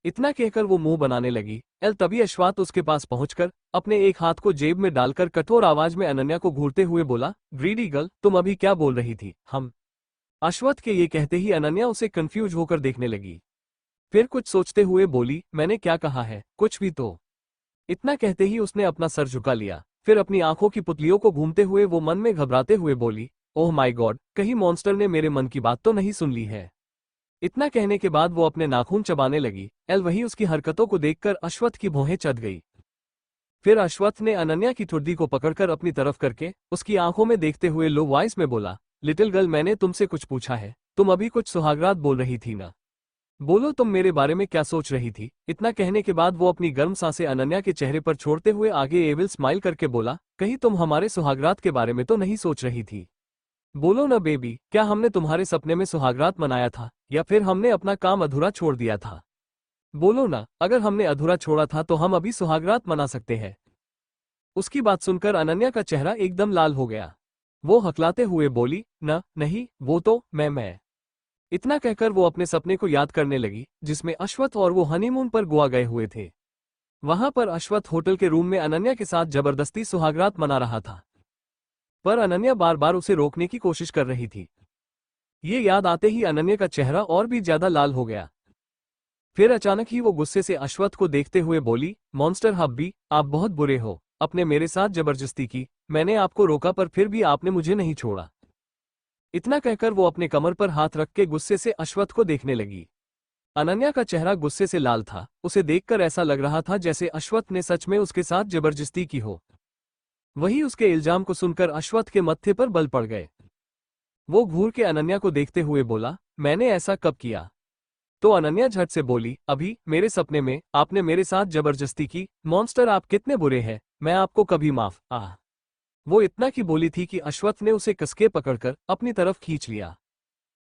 इतना कहकर वो मुंह बनाने लगी। तभी अश्वत्थ उसके पास पहुंचकर अपने एक हाथ को जेब में डालकर कठोर आवाज में अनन्या को घूरते हुए बोला, ग्रीडी गर्ल, तुम अभी क्या बोल रही थी? हम। अश्वत्थ के ये कहते ही अनन्या उसे कंफ्यूज होकर देखने लगी। फिर कुछ सोचते हुए बोली, मैंने क्या कहा है? कुछ भी तो। इतना कहते ही उसने अपना सर झुका लिया। फिर अपनी आंखों की पुतलियों को घूमते हुए वो मन में घबराते हुए बोली, ओह माय गॉड, कहीं मॉन्स्टर ने मेरे मन की बात तो नहीं सुन ली है। इतना कहने के बाद वो अपने नाखून चबाने लगी। वही उसकी हरकतों को देखकर अश्वत्थ की भौहें चढ़ गई। फिर अश्वत्थ ने अनन्या की ठुड्डी को पकड़कर अपनी तरफ करके उसकी आंखों में देखते हुए लो वॉइस में बोला, लिटिल गर्ल, मैंने तुमसे कुछ पूछा है। तुम अभी कुछ सुहागरात बोल रही थी ना? बोलो, तुम मेरे बारे में क्या सोच रही थी? इतना कहने के बाद वो अपनी गर्म सांसें अनन्या के चेहरे पर छोड़ते हुए आगे एविल स्माइल करके बोला, कहीं तुम हमारे सुहागरात के बारे में तो नहीं सोच रही थी? बोलो ना बेबी, क्या हमने तुम्हारे सपने में सुहागरात मनाया था, या फिर हमने अपना काम अधूरा छोड़ दिया था? बोलो ना, अगर हमने अधूरा छोड़ा था तो हम अभी सुहागरात मना सकते हैं। उसकी बात सुनकर अनन्या का चेहरा एकदम लाल हो गया। वो हकलाते हुए बोली, नहीं, वो तो मैं। इतना कहकर वो अपने सपने को याद करने लगी, जिसमें अश्वत्थ और वो हनीमून पर गोवा गए हुए थे। वहां पर अश्वत्थ होटल के रूम में अनन्या के साथ जबरदस्ती सुहागरात मना रहा था, पर अनन्या बार बार उसे रोकने की कोशिश कर रही थी। ये याद आते ही अनन्या का चेहरा और भी ज्यादा लाल हो गया। फिर अचानक ही वो गुस्से से अश्वत्थ को देखते हुए बोली, मॉन्स्टर हब्बी, आप बहुत बुरे हो। आपने मेरे साथ जबरदस्ती की, मैंने आपको रोका पर फिर भी आपने मुझे नहीं छोड़ा। इतना कहकर वो अपने कमर पर हाथ रख के गुस्से से अश्वत्थ को देखने लगी। अनन्या का चेहरा गुस्से से लाल था। उसे देखकर ऐसा लग रहा था जैसे अश्वत्थ ने सच में उसके साथ जबरदस्ती की हो। वही उसके इल्जाम को सुनकर अश्वत्थ के मत्थे पर बल पड़ गए। वो घूर के अनन्या को देखते हुए बोला, मैंने ऐसा कब किया? तो अनन्या झट से बोली, अभी मेरे सपने में आपने मेरे साथ जबरदस्ती की। मॉन्स्टर, आप कितने बुरे हैं, मैं आपको कभी माफ। वो इतना की बोली थी कि अश्वत्थ ने उसे कसके पकड़कर अपनी तरफ खींच लिया।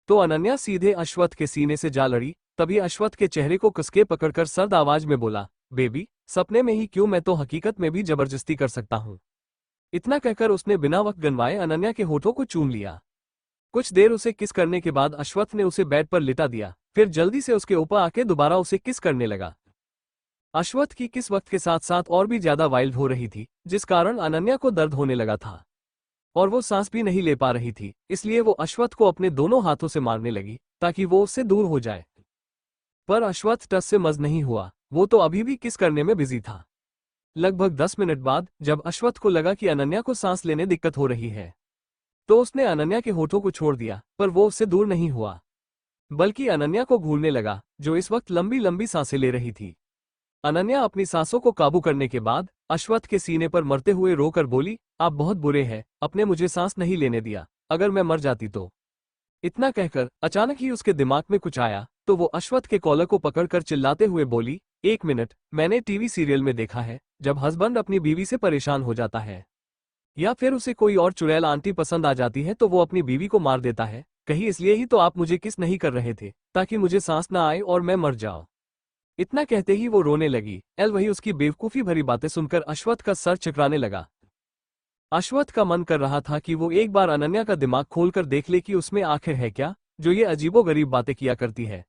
तो अनन्या सीधे अश्वत्थ के सीने से जा लड़ी। तभी अश्वत्थ के चेहरे को कसके पकड़कर सर्द आवाज में बोला, बेबी, सपने में ही क्यों, मैं तो हकीकत में भी जबरदस्ती कर सकता हूँ। इतना कहकर उसने बिना वक्त गनवाए अनन्या के होठों को चूम लिया। कुछ देर उसे किस करने के बाद अश्वत्थ ने उसे बेड पर लिटा दिया, फिर जल्दी से उसके ऊपर आके दोबारा उसे किस करने लगा। अश्वत्थ की किस वक्त के साथ साथ और भी ज्यादा वाइल्ड हो रही थी, जिस कारण अनन्या को दर्द होने लगा था और वो सांस भी नहीं ले पा रही थी। इसलिए वो अश्वत्थ को अपने दोनों हाथों से मारने लगी ताकि वो उससे दूर हो जाए। पर अश्वत्थ टस से मज नहीं हुआ, वो तो अभी भी किस करने में बिजी था। लगभग 10 मिनट बाद जब अश्वत्थ को लगा कि अनन्या को सांस लेने दिक्कत हो रही है, तो उसने अनन्या के होठों को छोड़ दिया, पर वो उससे दूर नहीं हुआ, बल्कि अनन्या को घूरने लगा, जो इस वक्त लंबी लंबी सांसें ले रही थी। अनन्या अपनी सांसों को काबू करने के बाद अश्वत्थ के सीने पर मरते हुए रोकर बोली, आप बहुत बुरे हैं, आपने मुझे सांस नहीं लेने दिया, अगर मैं मर जाती तो। इतना कहकर अचानक ही उसके दिमाग में कुछ आया, तो वो अश्वत्थ के कॉलर को पकड़कर चिल्लाते हुए बोली, 1 मिनट, मैंने टीवी सीरियल में देखा है, जब हस्बैंड अपनी बीवी से परेशान हो जाता है या फिर उसे कोई और चुड़ैल आंटी पसंद आ जाती है तो वो अपनी बीवी को मार देता है, कहीं इसलिए ही तो आप मुझे किस नहीं कर रहे थे, ताकि मुझे सांस ना आए और मैं मर जाऊं। इतना कहते ही वो रोने लगी। वही उसकी बेवकूफी भरी बातें सुनकर अश्वत्थ का सर चकराने लगा। अश्वत्थ का मन कर रहा था कि वो एक बार अनन्या का दिमाग खोलकर देख ले कि उसमें आखिर है क्या, जो ये अजीबोगरीब बातें किया करती है।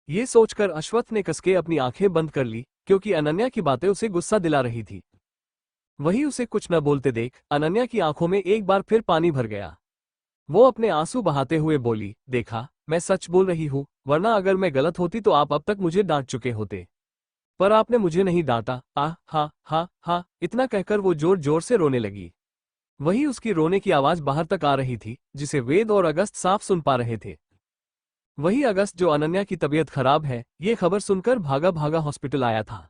ये सोचकर अश्वत्थ ने कसके अपनी आंखें बंद कर ली, क्योंकि अनन्या की बातें उसे गुस्सा दिला रही थी। वही उसे कुछ न बोलते देख अनन्या की आंखों में एक बार फिर पानी भर गया। वो अपने आंसू बहाते हुए बोली, देखा, मैं सच बोल रही हूँ, वरना अगर मैं गलत होती तो आप अब तक मुझे डांट चुके होते, पर आपने मुझे नहीं डांटा। हा हा हा। इतना कहकर वो जोर जोर से रोने लगी। वही उसकी रोने की आवाज बाहर तक आ रही थी, जिसे वेद और अगस्त साफ सुन पा रहे थे। वही अगस्त, जो अनन्या की तबीयत खराब है ये खबर सुनकर भागा भागा हॉस्पिटल आया था।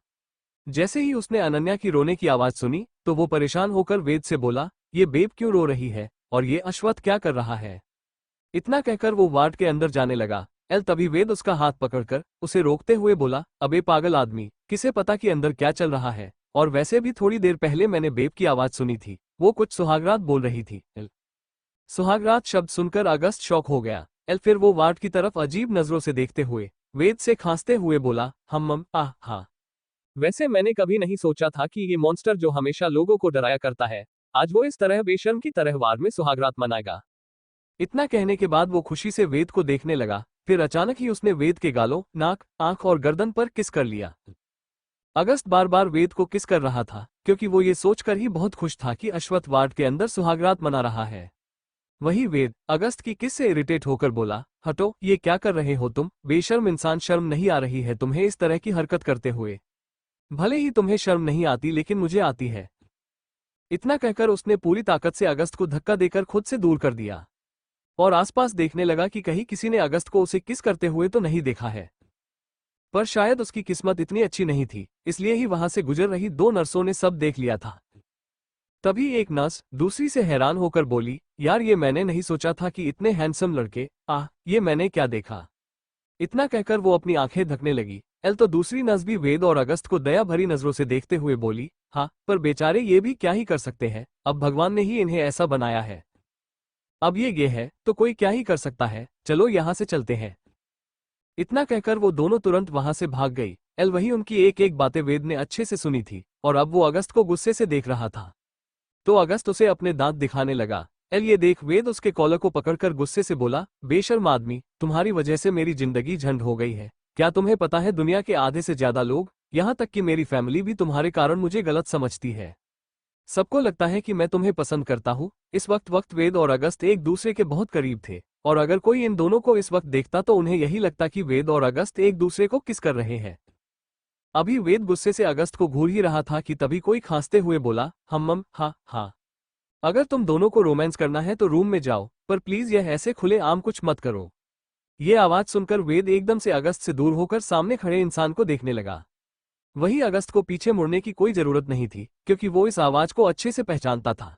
जैसे ही उसने अनन्या की रोने की आवाज सुनी तो वो परेशान होकर वेद से बोला, ये बेब क्यों रो रही है और ये अश्वत्थ क्या कर रहा है। इतना कहकर वो वार्ड के अंदर जाने लगा। तभी वेद उसका हाथ पकड़कर उसे रोकते हुए बोला, अबे पागल आदमी, किसे पता कि अंदर क्या चल रहा है, और वैसे भी थोड़ी देर पहले मैंने बेब की आवाज सुनी थी, वो कुछ सुहागरात बोल रही थी। सुहागरात शब्द सुनकर अगस्त शॉक हो गया। फिर वो वार्ड की तरफ अजीब नजरों से देखते हुए वेद से खांसते हुए बोला, हाँ, वैसे मैंने कभी नहीं सोचा था कि ये मॉन्स्टर जो हमेशा लोगों को डराया करता है, आज वो इस तरह बेशर्म की तरह वार्ड में सुहागरात मनाएगा। इतना कहने के बाद वो खुशी से वेद को देखने लगा। फिर अचानक ही उसने वेद के गालों, नाक, आंख और गर्दन पर किस कर लिया। अगस्त बार बार वेद को किस कर रहा था, क्योंकि वो ये सोचकर ही बहुत खुश था कि अश्वत्थ वार्ड के अंदर सुहागरात मना रहा है। वही वेद अगस्त की किस से इरिटेट होकर बोला, हटो, ये क्या कर रहे हो तुम, बेशर्म इंसान, शर्म नहीं आ रही है तुम्हें इस तरह की हरकत करते हुए। भले ही तुम्हें शर्म नहीं आती लेकिन मुझे आती है। इतना कहकर उसने पूरी ताकत से अगस्त को धक्का देकर खुद से दूर कर दिया और आसपास देखने लगा कि कहीं किसी ने अगस्त को उसे किस करते हुए तो नहीं देखा है। पर शायद उसकी किस्मत इतनी अच्छी नहीं थी, इसलिए ही वहां से गुजर रही 2 नर्सों ने सब देख लिया था। तभी एक नर्स दूसरी से हैरान होकर बोली, यार ये मैंने नहीं सोचा था कि इतने हैंडसम लड़के, ये मैंने क्या देखा। इतना कहकर वो अपनी आंखें ढकने लगी। तो दूसरी नर्स भी वेद और अगस्त को दया भरी नजरों से देखते हुए बोली, हाँ, पर बेचारे ये भी क्या ही कर सकते हैं, अब भगवान ने ही इन्हें ऐसा बनाया है। अब ये गे है तो कोई क्या ही कर सकता है, चलो यहाँ से चलते हैं। इतना कहकर वो दोनों तुरंत वहां से भाग गई। वही उनकी एक एक बातें वेद ने अच्छे से सुनी थी और अब वो अगस्त को गुस्से से देख रहा था। तो अगस्त उसे अपने दांत दिखाने लगा। ये देख वेद उसके कॉलर को पकड़कर गुस्से से बोला, बेशर्म आदमी, तुम्हारी वजह से मेरी जिंदगी झंड हो गई है। क्या तुम्हें पता है दुनिया के आधे से ज्यादा लोग, यहाँ तक कि मेरी फैमिली भी तुम्हारे कारण मुझे गलत समझती है। सबको लगता है कि मैं तुम्हें पसंद करता हूँ। इस वक्त वेद और अगस्त एक दूसरे के बहुत करीब थे और अगर कोई इन दोनों को इस वक्त देखता तो उन्हें यही लगता कि वेद और अगस्त एक दूसरे को किस कर रहे हैं। अभी वेद गुस्से से अगस्त को घूर ही रहा था कि तभी कोई खांसते हुए बोला, हाँ, अगर तुम दोनों को रोमांस करना है तो रूम में जाओ, पर प्लीज यह ऐसे खुले आम कुछ मत करो। ये आवाज सुनकर वेद एकदम से अगस्त से दूर होकर सामने खड़े इंसान को देखने लगा। वही अगस्त को पीछे मुड़ने की कोई जरूरत नहीं थी, क्योंकि वो इस आवाज को अच्छे से पहचानता था।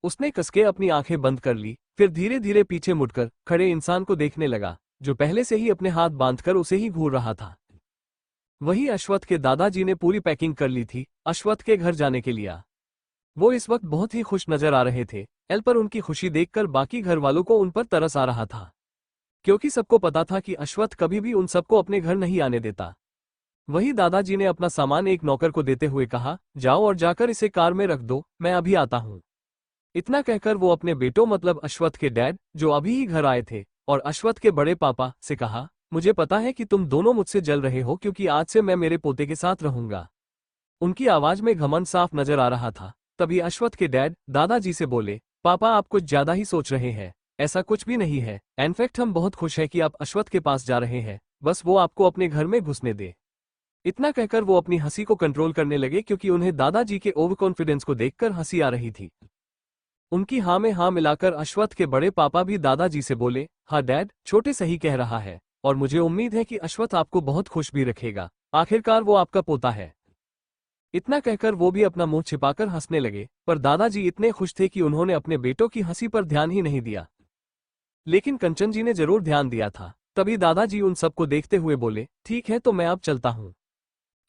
उसने कसके अपनी आंखें बंद कर ली, फिर धीरे धीरे पीछे मुड़कर खड़े इंसान को देखने लगा, जो पहले से ही अपने हाथ बांधकर उसे ही घूर रहा था। वही अश्वत्थ के दादाजी ने पूरी पैकिंग कर ली थी अश्वत्थ के घर जाने के लिए। वो इस वक्त बहुत ही खुश नजर आ रहे थे। पर उनकी खुशी देखकर बाकी घर वालों को उन पर तरस आ रहा था। क्योंकि सबको पता था कि अश्वत्थ कभी भी उन सबको अपने घर नहीं आने देता। वही दादाजी ने अपना सामान एक नौकर को देते हुए कहा, जाओ और जाकर इसे कार में रख दो, मैं अभी आता हूँ। इतना कहकर वो अपने बेटों मतलब अश्वत्थ के डैड, जो अभी ही घर आए थे, और अश्वत्थ के बड़े पापा से कहा, मुझे पता है कि तुम दोनों मुझसे जल रहे हो क्योंकि आज से मैं मेरे पोते के साथ रहूंगा। उनकी आवाज में घमंड साफ नजर आ रहा था। तभी अश्वत्थ के डैड दादाजी से बोले, पापा आप कुछ ज्यादा ही सोच रहे हैं, ऐसा कुछ भी नहीं है। इनफैक्ट हम बहुत खुश हैं कि आप अश्वत्थ के पास जा रहे हैं, बस वो आपको अपने घर में घुसने दे। इतना कहकर वो अपनी हंसी को कंट्रोल करने लगे क्योंकि उन्हें दादाजी के ओवर कॉन्फिडेंस को देखकर हंसी आ रही थी। उनकी हाँ में हाँ मिलाकर अश्वत्थ के बड़े पापा भी दादाजी से बोले, हाँ डैड, छोटे सही कह रहा है, और मुझे उम्मीद है कि अश्वत्थ आपको बहुत खुश भी रखेगा, आखिरकार वो आपका पोता है। इतना कहकर वो भी अपना मुंह छिपाकर हंसने लगे, पर दादाजी इतने खुश थे कि उन्होंने अपने बेटों की हंसी पर ध्यान ही नहीं दिया। लेकिन कंचन जी ने जरूर ध्यान दिया था। तभी दादाजी उन सबको देखते हुए बोले, ठीक है तो मैं अब चलता हूँ।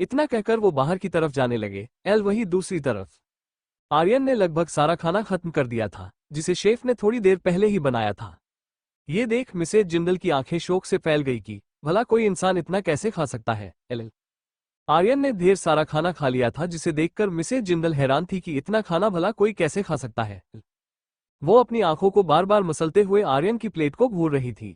इतना कहकर वो बाहर की तरफ जाने लगे। वही दूसरी तरफ आर्यन ने लगभग सारा खाना खत्म कर दिया था, जिसे शेफ ने थोड़ी देर पहले ही बनाया था। ये देख मिसेज जिंदल की आंखें शोक से फैल गई कि भला कोई इंसान इतना कैसे खा सकता है। आर्यन ने ढेर सारा खाना खा लिया था, जिसे देखकर मिसेज जिंदल हैरान थी कि इतना खाना भला कोई कैसे खा सकता है। वो अपनी आंखों को बार बार मसलते हुए आर्यन की प्लेट को घूर रही थी।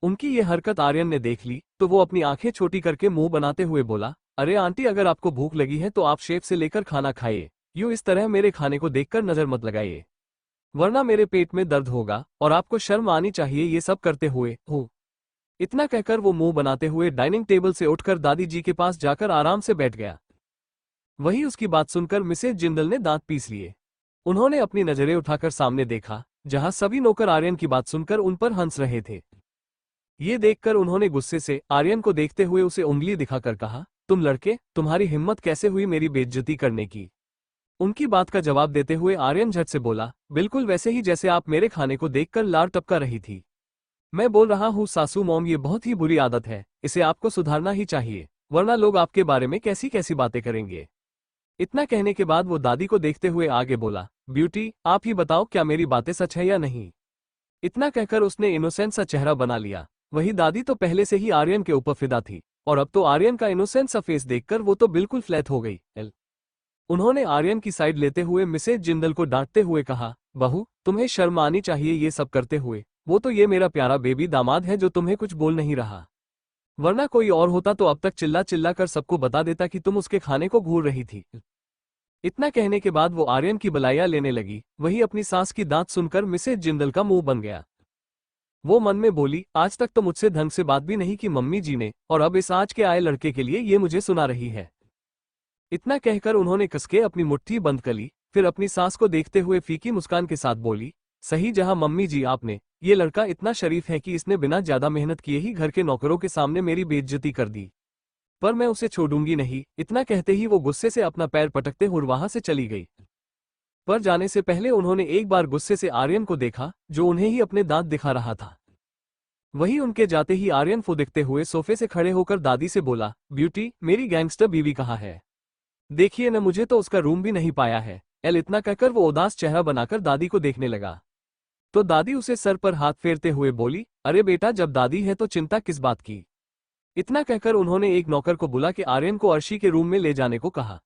उनकी ये हरकत आर्यन ने देख ली तो वो अपनी आंखें छोटी करके मुंह बनाते हुए बोला, अरे आंटी, अगर आपको भूख लगी है तो आप शेफ से लेकर खाना खाइए, यूं इस तरह मेरे खाने को देखकर नजर मत लगाइए, वरना मेरे पेट में दर्द होगा और आपको शर्म आनी चाहिए ये सब करते हुए हो। इतना कहकर वो मुंह बनाते हुए डाइनिंग टेबल से उठकर दादी जी के पास जाकर आराम से बैठ गया। वही उसकी बात सुनकर मिसेज जिंदल ने दांत पीस लिए। उन्होंने अपनी नजरें उठाकर सामने देखा, जहां सभी नौकर आर्यन की बात सुनकर उन पर हंस रहे थे। ये देखकर उन्होंने गुस्से से आर्यन को देखते हुए उसे उंगली दिखाकर कहा, तुम लड़के, तुम्हारी हिम्मत कैसे हुई मेरी बेइज्जती करने की। उनकी बात का जवाब देते हुए आर्यन झट से बोला, बिल्कुल वैसे ही जैसे आप मेरे खाने को देखकर लार टपका रही थी। मैं बोल रहा हूँ सासू मॉम, ये बहुत ही बुरी आदत है, इसे आपको सुधारना ही चाहिए, वरना लोग आपके बारे में कैसी कैसी बातें करेंगे। इतना कहने के बाद वो दादी को देखते हुए आगे बोला, ब्यूटी, आप ही बताओ क्या मेरी बातें सच है या नहीं। इतना कहकर उसने इनोसेंट सा चेहरा बना लिया। वही दादी तो पहले से ही आर्यन के ऊपर फिदा थी, और अब तो आर्यन का इनोसेंट सा फेस देखकर वो तो बिल्कुल फ्लैट हो गई। उन्होंने आर्यन की साइड लेते हुए मिसेज जिंदल को डांटते हुए कहा, बहू, तुम्हें शर्म आनी चाहिए ये सब करते हुए। वो तो ये मेरा प्यारा बेबी दामाद है जो तुम्हें कुछ बोल नहीं रहा, वरना कोई और होता तो अब तक चिल्ला चिल्ला कर सबको बता देता कि तुम उसके खाने को घूर रही थी। इतना कहने के बाद वो आर्यन की बलाइयां लेने लगी। वही अपनी सास की दांत सुनकर मिसेज जिंदल का मुंह बन गया। वो मन में बोली, आज तक तो मुझसे ढंग से बात भी नहीं की मम्मी जी ने, और अब इस आज के आए लड़के के लिए ये मुझे सुना रही है। इतना कहकर उन्होंने कसके अपनी मुट्ठी बंद कर ली, फिर अपनी सास को देखते हुए फीकी मुस्कान के साथ बोली, सही जहां मम्मी जी आपने, ये लड़का इतना शरीफ है कि इसने बिना ज्यादा मेहनत किए ही घर के नौकरों के सामने मेरी बेइज्जती कर दी, पर मैं उसे छोड़ूंगी नहीं। इतना कहते ही वो गुस्से से अपना पैर पटकते हुए वहां से चली गई। पर जाने से पहले उन्होंने एक बार गुस्से से आर्यन को देखा, जो उन्हें ही अपने दांत दिखा रहा था। वही उनके जाते ही आर्यन फुदकते हुए सोफे से खड़े होकर दादी से बोला, ब्यूटी, मेरी गैंगस्टर बीवी कहाँ है? देखिए न, मुझे तो उसका रूम भी नहीं पाया है। इतना कहकर वो उदास चेहरा बनाकर दादी को देखने लगा, तो दादी उसे सर पर हाथ फेरते हुए बोली, अरे बेटा, जब दादी है तो चिंता किस बात की। इतना कहकर उन्होंने एक नौकर को बुला के आर्यन को अर्शी के रूम में ले जाने को कहा।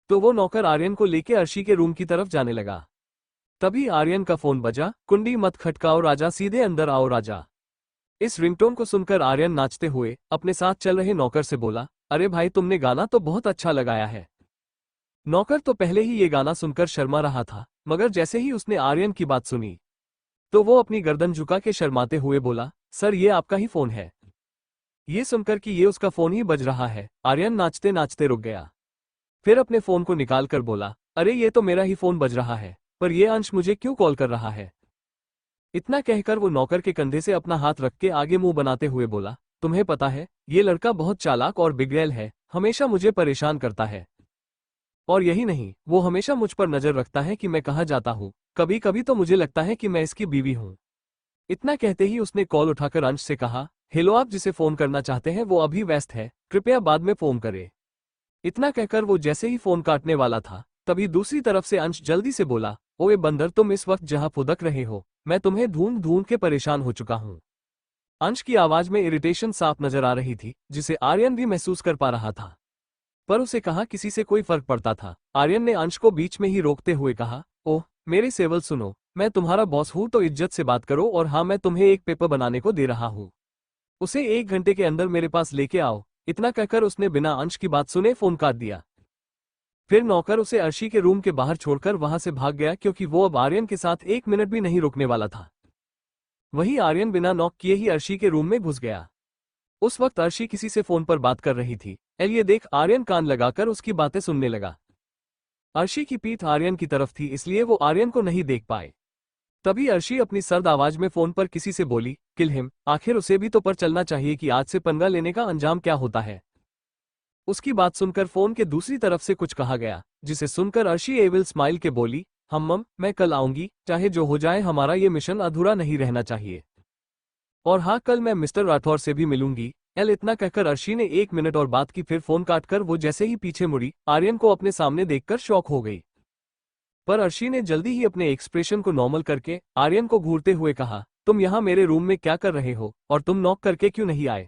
तो वो नौकर आर्यन को लेके अर्शी के रूम की तरफ जाने लगा। तभी आर्यन का फोन बजा। कुंडी मत खटकाओ राजा, सीधे अंदर आओ राजा। इस रिंगटोन को सुनकर आर्यन नाचते हुए अपने साथ चल रहे नौकर से बोला, अरे भाई, तुमने गाना तो बहुत अच्छा लगाया है। नौकर तो पहले ही ये गाना सुनकर शर्मा रहा था, मगर जैसे ही उसने आर्यन की बात सुनी तो वो अपनी गर्दन झुका के शर्माते हुए बोला, सर ये आपका ही फोन है। ये सुनकर कि ये उसका फोन ही बज रहा है, आर्यन नाचते नाचते रुक गया। फिर अपने फोन को निकाल कर बोला, अरे ये तो मेरा ही फोन बज रहा है, पर ये अंश मुझे क्यों कॉल कर रहा है। इतना कहकर वो नौकर के कंधे से अपना हाथ रख के आगे मुंह बनाते हुए बोला, तुम्हें पता है, ये लड़का बहुत चालाक और बिगड़ैल है, हमेशा मुझे परेशान करता है। और यही नहीं, वो हमेशा मुझ पर नजर रखता है कि मैं कहाँ जाता हूँ, कभी कभी तो मुझे लगता है कि मैं इसकी बीवी हूँ। इतना कहते ही उसने कॉल उठाकर अंश से कहा, हेलो, आप जिसे फोन करना चाहते हैं वो अभी व्यस्त है, कृपया बाद में फोन करें। इतना कहकर वो जैसे ही फोन काटने वाला था, तभी दूसरी तरफ से अंश जल्दी से बोला, ओए बंदर, तुम इस वक्त जहां फुदक रहे हो, मैं तुम्हें ढूंढ ढूंढ के परेशान हो चुका हूँ। अंश की आवाज में इरिटेशन साफ नजर आ रही थी, जिसे आर्यन भी महसूस कर पा रहा था। पर उसे कहाँ किसी से कोई फर्क पड़ता था। आर्यन ने अंश को बीच में ही रोकते हुए कहा, ओह मेरे सेवल सुनो, मैं तुम्हारा बॉस हूँ तो इज्जत से बात करो, और हाँ मैं तुम्हें एक पेपर बनाने को दे रहा हूँ, उसे 1 घंटे के अंदर मेरे पास लेके आओ। इतना कहकर उसने बिना अंश की बात सुने फोन काट दिया। फिर नौकर उसे अर्शी के रूम के बाहर छोड़कर वहां से भाग गया, क्योंकि वो अब आर्यन के साथ 1 मिनट भी नहीं रुकने वाला था। वहीं आर्यन बिना नॉक किए ही अर्शी के रूम में घुस गया। उस वक्त अर्शी किसी से फोन पर बात कर रही थी। ये देख आर्यन कान लगाकर उसकी बातें सुनने लगा। अर्शी की पीठ आर्यन की तरफ थी, इसलिए वो आर्यन को नहीं देख पाए। तभी अर्शी अपनी सर्द आवाज में फोन पर किसी से बोली, किल हिम। आखिर उसे भी तो पर चलना चाहिए कि आज से पंगा लेने का अंजाम क्या होता है। उसकी बात सुनकर फोन के दूसरी तरफ से कुछ कहा गया, जिसे सुनकर अर्शी एविल स्माइल के बोली, मम मैं कल आऊंगी, चाहे जो हो जाए हमारा ये मिशन अधूरा नहीं रहना चाहिए। और हाँ कल मैं मिस्टर राठौर से भी मिलूंगी। इतना कहकर अर्शी ने 1 मिनट और बात की, फिर फोन काटकर वो जैसे ही पीछे मुड़ी, आर्यन को अपने सामने देखकर शॉक हो गई। पर अर्शी ने जल्दी ही अपने एक्सप्रेशन को नॉर्मल करके आर्यन को घूरते हुए कहा, तुम यहाँ मेरे रूम में क्या कर रहे हो, और तुम नॉक करके क्यों नहीं आए।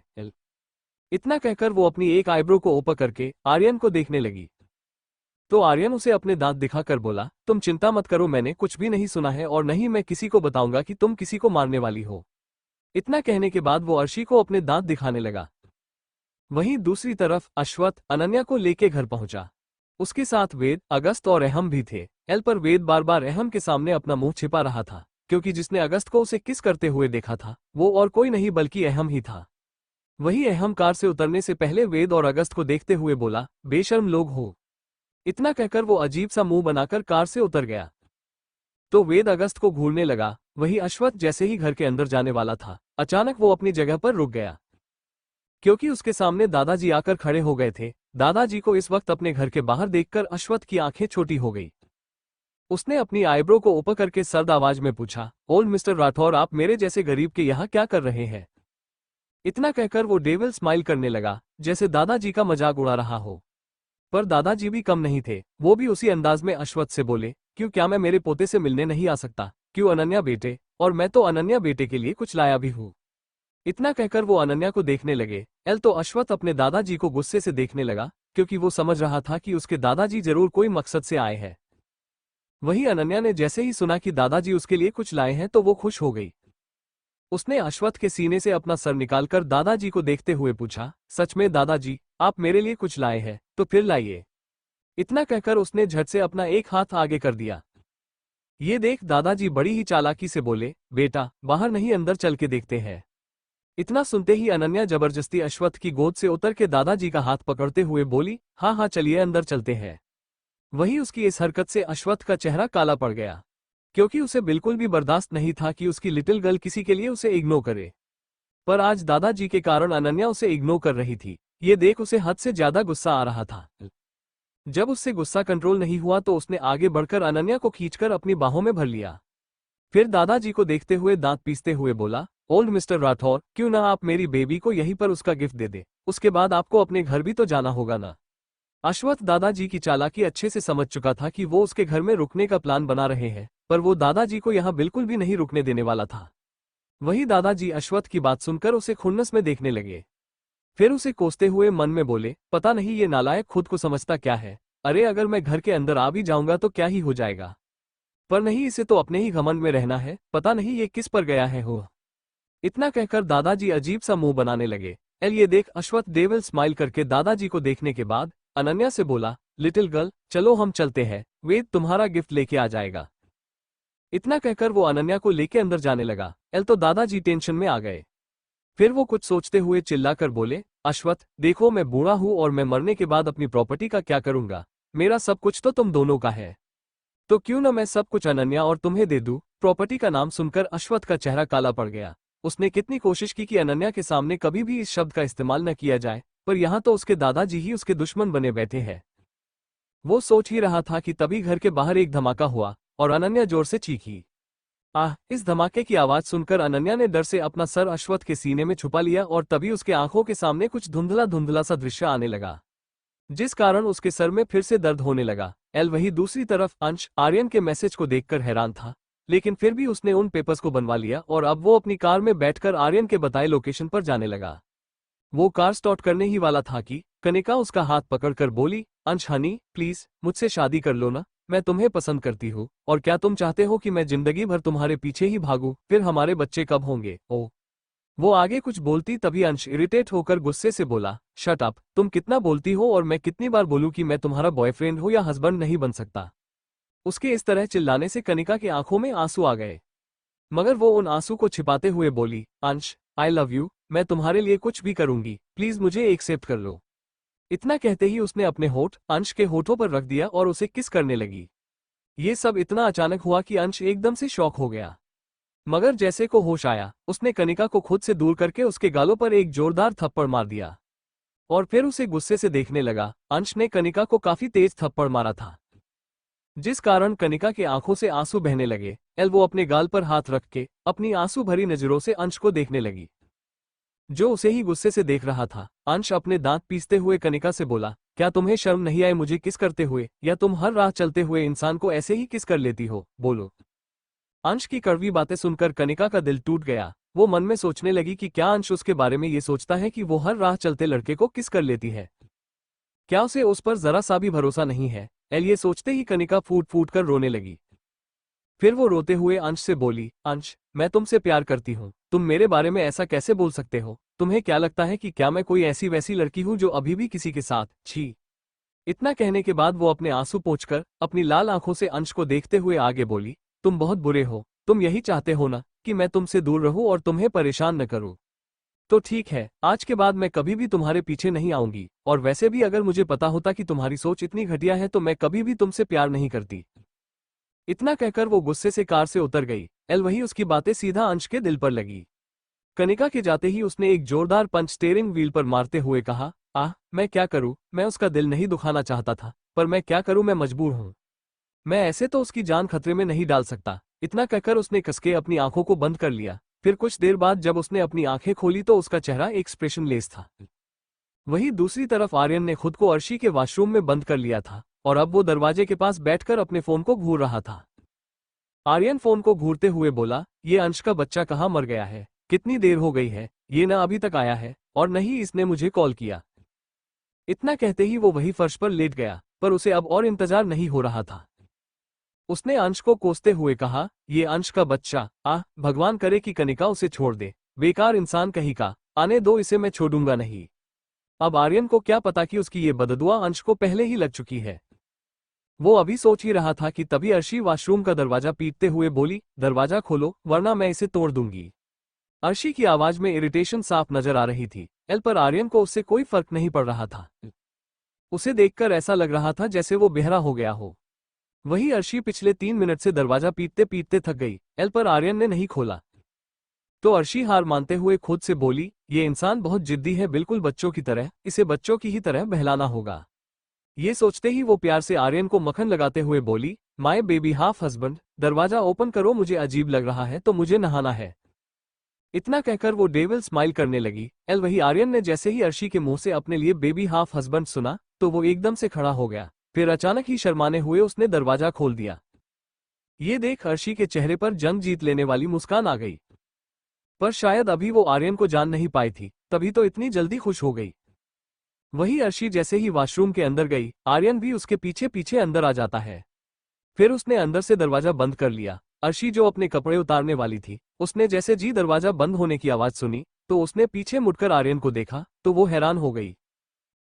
इतना कहकर वो अपनी एक आईब्रो को ऊपर करके आर्यन को देखने लगी। तो आर्यन उसे अपने दांत दिखाकर बोला, तुम चिंता मत करो, मैंने कुछ भी नहीं सुना है और नहीं मैं किसी को बताऊंगा कि तुम किसी को मारने वाली हो। इतना कहने के बाद वो अर्शी को अपने दांत दिखाने लगा। वहीं दूसरी तरफ अश्वथ अनन्या को लेके घर पहुंचा। उसके साथ वेद, अगस्त और अहम भी थे। पर वेद बार बार अहम के सामने अपना मुंह छिपा रहा था, क्योंकि जिसने अगस्त को उसे किस करते हुए देखा था वो और कोई नहीं बल्कि अहम ही था। वही अहम कार से उतरने से पहले वेद और अगस्त को देखते हुए बोला, बेशर्म लोग हो। इतना कहकर वो अजीब सा मुंह बनाकर कार से उतर गया। तो वेद अगस्त को घूरने लगा। वही अश्वथ जैसे ही घर के अंदर जाने वाला था, अचानक वो अपनी जगह पर रुक गया, क्योंकि उसके सामने दादाजी आकर खड़े हो गए थे। दादाजी को इस वक्त अपने घर के बाहर देखकर अश्वथ की आंखें छोटी हो गई। उसने अपनी आईब्रो को ऊपर करके सर्द आवाज में पूछा, ओल्ड मिस्टर राठौर, आप मेरे जैसे गरीब के यहाँ क्या कर रहे हैं। इतना कहकर वो डेविल स्माइल करने लगा, जैसे दादाजी का मजाक उड़ा रहा हो। पर दादाजी भी कम नहीं थे, वो भी उसी अंदाज में अश्वथ से बोले, क्यों, क्या मैं मेरे पोते से मिलने नहीं आ सकता। क्यों अनन्या बेटे, और मैं तो अनन्या बेटे के लिए कुछ लाया भी हूँ। इतना कहकर वो अनन्या को देखने लगे। तो अश्वथ अपने दादाजी को गुस्से से देखने लगा, क्योंकि वो समझ रहा था कि उसके दादाजी जरूर कोई मकसद से आए हैं। वहीं अनन्या ने जैसे ही सुना कि दादाजी उसके लिए कुछ लाए हैं तो वो खुश हो गई। उसने अश्वथ के सीने से अपना सर निकालकर दादाजी को देखते हुए पूछा, सच में दादाजी, आप मेरे लिए कुछ लाए हैं, तो फिर लाइए। इतना कहकर उसने झट से अपना एक हाथ आगे कर दिया। ये देख दादाजी बड़ी ही चालाकी से बोले, बेटा बाहर नहीं अंदर चल के देखते हैं। इतना सुनते ही अनन्या जबरदस्ती अश्वथ की गोद से उतर के दादाजी का हाथ पकड़ते हुए बोली, हाँ हाँ चलिए अंदर चलते हैं। वहीं उसकी इस हरकत से अश्वथ का चेहरा काला पड़ गया, क्योंकि उसे बिल्कुल भी बर्दाश्त नहीं था कि उसकी लिटिल गर्ल किसी के लिए उसे इग्नोर करे। पर आज दादाजी के कारण अनन्या उसे इग्नोर कर रही थी। ये देख उसे हद से ज्यादा गुस्सा आ रहा था। जब उससे गुस्सा कंट्रोल नहीं हुआ तो उसने आगे बढ़कर अनन्या को खींचकर अपनी बाहों में भर लिया। फिर दादाजी को देखते हुए दांत पीसते हुए बोला, ओल्ड मिस्टर राठौर, क्यों ना आप मेरी बेबी को यहीं पर उसका गिफ्ट दे दे, उसके बाद आपको अपने घर भी तो जाना होगा ना। अश्वथ दादाजी की चालाकी अच्छे से समझ चुका था कि वो उसके घर में रुकने का प्लान बना रहे हैं, पर वो दादाजी को यहाँ बिल्कुल भी नहीं रुकने देने वाला था। वही दादाजी अश्वथ की बात सुनकर उसे खुन्नस में देखने लगे। फिर उसे कोसते हुए मन में बोले, पता नहीं ये नालायक खुद को समझता क्या है। अरे अगर मैं घर के अंदर आ भी जाऊंगा तो क्या ही हो जाएगा, पर नहीं, इसे तो अपने ही घमंड में रहना है। पता नहीं ये किस पर गया है हो। इतना कहकर दादाजी अजीब सा मुंह बनाने लगे। ये देख अश्वथ डेविल स्माइल करके दादाजी को देखने के बाद अनन्या से बोला, लिटिल गर्ल चलो हम चलते हैं, वेद तुम्हारा गिफ्ट लेके आ जाएगा। इतना कहकर वो अनन्या को लेके अंदर जाने लगा। तो दादाजी टेंशन में आ गए। फिर वो कुछ सोचते हुए चिल्लाकर बोले, अश्वथ देखो, मैं बूढ़ा हूं और मैं मरने के बाद अपनी प्रॉपर्टी का क्या करूंगा। मेरा सब कुछ तो तुम दोनों का है, तो क्यों ना मैं सब कुछ अनन्या और तुम्हें दे दूं। प्रॉपर्टी का नाम सुनकर अश्वथ का चेहरा काला पड़ गया। उसने कितनी कोशिश की कि अनन्या के सामने कभी भी इस शब्द का इस्तेमाल न किया जाए, पर यहाँ तो उसके दादाजी ही उसके दुश्मन बने बैठे हैं। वो सोच ही रहा था कि तभी घर के बाहर एक धमाका हुआ और अनन्या जोर से चीखी। इस धमाके की आवाज सुनकर अनन्या ने डर से अपना सर अश्वथ के सीने में छुपा लिया और तभी उसके आंखों के सामने कुछ धुंधला धुंधला सा दृश्य आने लगा, जिस कारण उसके सर में फिर से दर्द होने लगा। वही दूसरी तरफ अंश आर्यन के मैसेज को देखकर हैरान था, लेकिन फिर भी उसने उन पेपर्स को बनवा लिया और अब वो अपनी कार में बैठकर आर्यन के बताए लोकेशन पर जाने लगा। वो कार स्टार्ट करने ही वाला था कि कनिका उसका हाथ पकड़कर बोली, अंश हनी प्लीज मुझसे शादी कर लो ना, मैं तुम्हें पसंद करती हूँ। और क्या तुम चाहते हो कि मैं जिंदगी भर तुम्हारे पीछे ही भागूं? फिर हमारे बच्चे कब होंगे? ओ। वो आगे कुछ बोलती तभी अंश इरिटेट होकर गुस्से से बोला, शट अप, तुम कितना बोलती हो और मैं कितनी बार बोलूं कि मैं तुम्हारा बॉयफ्रेंड हूं या हस्बैंड नहीं बन सकता। उसके इस तरह चिल्लाने से कनिका की आंखों में आंसू आ गए, मगर वो उन आंसू को छिपाते हुए बोली, अंश आई लव यू, मैं तुम्हारे लिए कुछ भी करूंगी, प्लीज मुझे एक्सेप्ट कर लो। इतना कहते ही उसने अपने होठ अंश के होठों पर रख दिया और उसे किस करने लगी। ये सब इतना अचानक हुआ कि अंश एकदम से शॉक हो गया, मगर जैसे को होश आया उसने कनिका को खुद से दूर करके उसके गालों पर एक जोरदार थप्पड़ मार दिया और फिर उसे गुस्से से देखने लगा। अंश ने कनिका को काफी तेज थप्पड़ मारा था, जिस कारण कनिका के आंखों से आंसू बहने लगे। वो अपने गाल पर हाथ रख के अपनी आंसू भरी नजरों से अंश को देखने लगी, जो उसे ही गुस्से से देख रहा था। अंश अपने दांत पीसते हुए कनिका से बोला, क्या तुम्हें शर्म नहीं आए मुझे किस करते हुए, या तुम हर राह चलते हुए इंसान को ऐसे ही किस कर लेती हो, बोलो। अंश की कड़वी बातें सुनकर कनिका का दिल टूट गया। वो मन में सोचने लगी कि क्या अंश उसके बारे में ये सोचता है कि वो हर राह चलते लड़के को किस कर लेती है? क्या उसे उस पर जरा सा भी भरोसा नहीं है? ये सोचते ही कनिका फूट फूट कर रोने लगी। फिर वो रोते हुए अंश से बोली, अंश मैं तुमसे प्यार करती हूँ, तुम मेरे बारे में ऐसा कैसे बोल सकते हो? तुम्हें क्या लगता है कि क्या मैं कोई ऐसी वैसी लड़की हूँ जो अभी भी किसी के साथ? छी। इतना कहने के बाद वो अपने आंसू पोंछकर अपनी लाल आंखों से अंश को देखते हुए आगे बोली, तुम बहुत बुरे हो, तुम यही चाहते हो ना कि मैं तुमसे दूर रहूं और तुम्हें परेशान न करूं। तो ठीक है, आज के बाद मैं कभी भी तुम्हारे पीछे नहीं आऊंगी, और वैसे भी अगर मुझे पता होता कि तुम्हारी सोच इतनी घटिया है तो मैं कभी भी तुमसे प्यार नहीं करती। इतना कहकर वो गुस्से से कार से उतर गई। वही उसकी बातें सीधा अंश के दिल पर लगी। कनिका के जाते ही उसने एक जोरदार पंच स्टीयरिंग व्हील पर मारते हुए कहा, मैं क्या करूं, मैं उसका दिल नहीं दुखाना चाहता था, पर मैं क्या करूं, मैं मजबूर हूं। मैं ऐसे तो उसकी जान खतरे में नहीं डाल सकता। इतना कहकर उसने कसके अपनी आंखों को बंद कर लिया। फिर कुछ देर बाद जब उसने अपनी आंखें खोली तो उसका चेहरा एक्सप्रेशनलेस था। वहीं दूसरी तरफ आर्यन ने खुद को अर्शी के वॉशरूम में बंद कर लिया था और अब वो दरवाजे के पास बैठकर अपने फोन को घूर रहा था। आर्यन फोन को घूरते हुए बोला, ये अंश का बच्चा कहाँ मर गया है? कितनी देर हो गई है, ये न अभी तक आया है और न ही इसने मुझे कॉल किया। इतना कहते ही वो वही फर्श पर लेट गया, पर उसे अब और इंतजार नहीं हो रहा था। उसने अंश को कोसते हुए कहा, ये अंश का बच्चा, भगवान करे कि कनिका उसे छोड़ दे, बेकार इंसान कहीं का, आने दो इसे, मैं छोड़ूंगा नहीं। अब आर्यन को क्या पता कि उसकी ये बददुआ अंश को पहले ही लग चुकी है। वो अभी सोच ही रहा था कि तभी अर्शी वॉशरूम का दरवाजा पीटते हुए बोली, दरवाजा खोलो वरना मैं इसे तोड़ दूंगी। अर्शी की आवाज में इरिटेशन साफ नजर आ रही थी। पर आर्यन को उससे कोई फर्क नहीं पड़ रहा था। उसे देखकर ऐसा लग रहा था जैसे वो बेहरा हो गया हो। वही अर्शी पिछले 3 मिनट से दरवाजा पीटते पीटते थक गई। पर आर्यन ने नहीं खोला तो अर्शी हार मानते हुए खुद से बोली, ये इंसान बहुत जिद्दी है, बिल्कुल बच्चों की तरह, इसे बच्चों की ही तरह बहलाना होगा। ये सोचते ही वो प्यार से आर्यन को मक्खन लगाते हुए बोली, माय बेबी हाफ हस्बैंड, दरवाजा ओपन करो, मुझे अजीब लग रहा है तो मुझे नहाना है। इतना कहकर वो डेविल स्माइल करने लगी। वही आर्यन ने जैसे ही अर्शी के मुंह से अपने लिए बेबी हाफ हस्बैंड सुना तो वो एकदम से खड़ा हो गया। फिर अचानक ही शर्माने हुए उसने दरवाजा खोल दिया। ये देख अर्शी के चेहरे पर जंग जीत लेने वाली मुस्कान आ गई, पर शायद अभी वो आर्यन को जान नहीं पाई थी, तभी तो इतनी जल्दी खुश हो गई। वही अर्शी जैसे ही वॉशरूम के अंदर गई, आर्यन भी उसके पीछे पीछे अंदर आ जाता है। फिर उसने अंदर से दरवाजा बंद कर लिया। अर्शी जो अपने कपड़े उतारने वाली थी, उसने जैसे जी दरवाजा बंद होने की आवाज सुनी तो उसने पीछे मुड़कर आर्यन को देखा तो वो हैरान हो गई।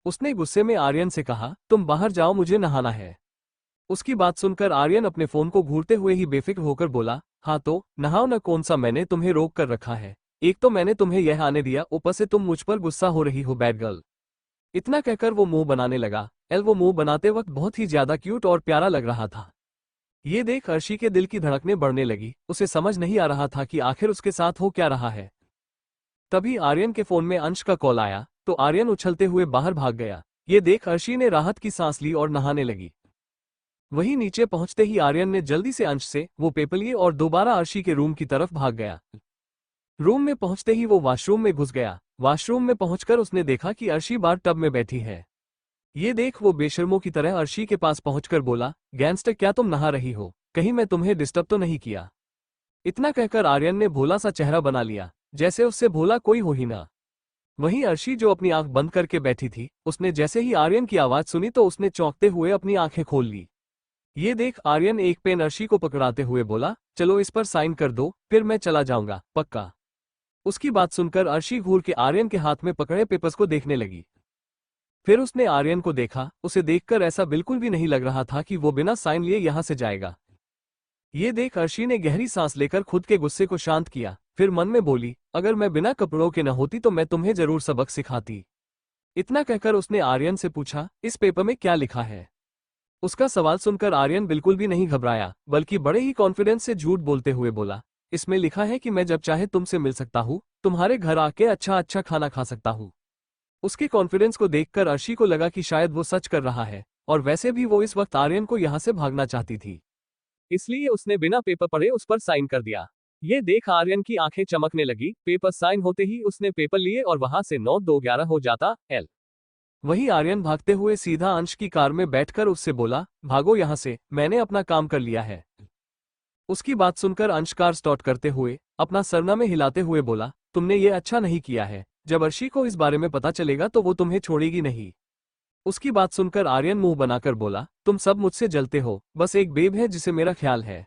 उसने गुस्से में आर्यन से कहा, तुम बाहर जाओ, मुझे नहाना है। उसकी बात सुनकर आर्यन अपने फोन को घूरते हुए ही बेफिक्र होकर बोला, हाँ तो नहाओ न, कौन सा मैंने तुम्हें रोक कर रखा है? एक तो मैंने तुम्हें यह आने दिया, ऊपर से तुम मुझ पर गुस्सा हो रही हो, बैड गर्ल। इतना कहकर वो मुंह बनाने लगा। वो मुंह बनाते वक्त बहुत ही ज्यादा क्यूट और प्यारा लग रहा था। ये देख अर्शी के दिल की धड़कनें बढ़ने लगी। उसे समझ नहीं आ रहा था कि आखिर उसके साथ हो क्या रहा है। तभी आर्यन के फोन में अंश का कॉल आया तो आर्यन उछलते हुए बाहर भाग गया। ये देख अर्शी ने राहत की सांस ली और नहाने लगी। वहीं नीचे पहुंचते ही आर्यन ने जल्दी से अंश से वो पेपर लिए और दोबारा अर्शी के रूम की तरफ भाग गया। रूम में पहुंचते ही वो वॉशरूम में घुस गया। वॉशरूम में पहुंचकर उसने देखा कि अर्शी बार टब में बैठी है। ये देख वो बेशर्मों की तरह अर्शी के पास पहुंचकर बोला, गैंगस्टर क्या तुम नहा रही हो? कहीं मैं तुम्हें डिस्टर्ब तो नहीं किया? इतना कहकर आर्यन ने भोला सा चेहरा बना लिया, जैसे उससे भोला कोई हो ही ना। वहीं अर्शी जो अपनी आंख बंद करके बैठी थी, उसने जैसे ही आर्यन की आवाज सुनी तो उसने चौंकते हुए अपनी आंखें खोल ली। ये देख आर्यन एक पेन अर्शी को पकड़ाते हुए बोला, चलो इस पर साइन कर दो, फिर मैं चला जाऊंगा, पक्का। उसकी बात सुनकर अर्शी घूर के आर्यन के हाथ में पकड़े पेपर्स को देखने लगी। फिर उसने आर्यन को देखा, उसे देखकर ऐसा बिल्कुल भी नहीं लग रहा था कि वो बिना साइन लिए यहां से जाएगा। ये देख अर्शी ने गहरी सांस लेकर खुद के गुस्से को शांत किया, फिर मन में बोली, अगर मैं बिना कपड़ों के न होती तो मैं तुम्हें जरूर सबक सिखाती। इतना कहकर उसने आर्यन से पूछा, इस पेपर में क्या लिखा है? उसका सवाल सुनकर आर्यन बिल्कुल भी नहीं घबराया, बल्कि बड़े ही कॉन्फिडेंस से झूठ बोलते हुए बोला, इसमें लिखा है कि मैं जब चाहे तुमसे मिल सकता हूँ, तुम्हारे घर आके अच्छा अच्छा खाना खा सकता हूँ। उसके कॉन्फिडेंस को देखकर अर्शी को लगा कि शायद वो सच कर रहा है, और वैसे भी वो इस वक्त आर्यन को यहाँ से भागना चाहती थी। इसलिए उसने बिना पेपर पढ़े उस पर साइन कर दिया। ये देख आर्यन की आंखें चमकने लगी, पेपर साइन होते ही उसने पेपर लिए और वहां से 9-2-11 हो जाता। वहीं आर्यन भागते हुए सीधा अंश की कार में बैठकर उससे बोला, भागो यहां से, मैंने अपना काम कर लिया है। उसकी बात सुनकर अंश कार स्टार्ट करते हुए अपना सरनामे हिलाते हुए बोला, तुमने ये अच्छा नहीं किया है, जब अर्शी को इस बारे में पता चलेगा तो वो तुम्हें छोड़ेगी नहीं। उसकी बात सुनकर आर्यन मुंह बनाकर बोला, तुम सब मुझसे जलते हो, बस एक बेब है जिसे मेरा ख्याल है।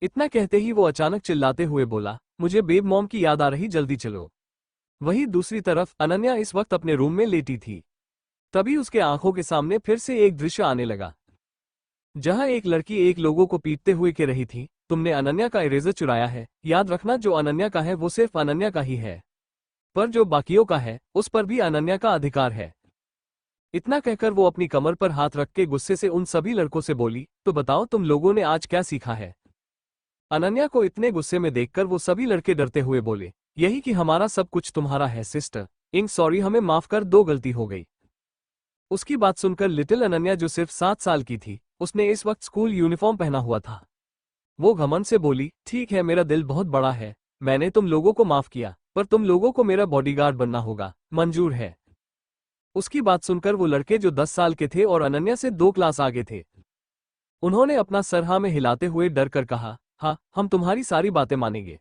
इतना कहते ही वो अचानक चिल्लाते हुए बोला, मुझे बेब मॉम की याद आ रही, जल्दी चलो। वहीं दूसरी तरफ अनन्या इस वक्त अपने रूम में लेटी थी। तभी उसके आंखों के सामने फिर से एक दृश्य आने लगा, जहां एक लड़की एक लोगों को पीटते हुए कह रही थी, तुमने अनन्या का इरेजर चुराया है, याद रखना जो अनन्या का है वो सिर्फ अनन्या का ही है, पर जो बाकियों का है उस पर भी अनन्या का अधिकार है। इतना कहकर वो अपनी कमर पर हाथ रख के गुस्से से उन सभी लड़कों से बोली, तो बताओ तुम लोगों ने आज क्या सीखा है? अनन्या को इतने गुस्से में देखकर वो सभी लड़के डरते हुए बोले, यही कि हमारा सब कुछ तुम्हारा है सिस्टर, सॉरी, हमें माफ कर दो, गलती हो गई। उसकी बात सुनकर लिटिल अनन्या जो सिर्फ 7 साल की थी, उसने इस वक्त स्कूल यूनिफॉर्म पहना हुआ था। वो घमंड से बोली, ठीक है, मेरा दिल बहुत बड़ा है, मैंने तुम लोगों को माफ किया, पर तुम लोगों को मेरा बॉडीगार्ड बनना होगा, मंजूर है? उसकी बात सुनकर वो लड़के जो 10 साल के थे और अनन्या से 2 क्लास आगे थे, उन्होंने अपना सर हाँ में हिलाते हुए डर कर कहा, हाँ, हम तुम्हारी सारी बातें मानेंगे।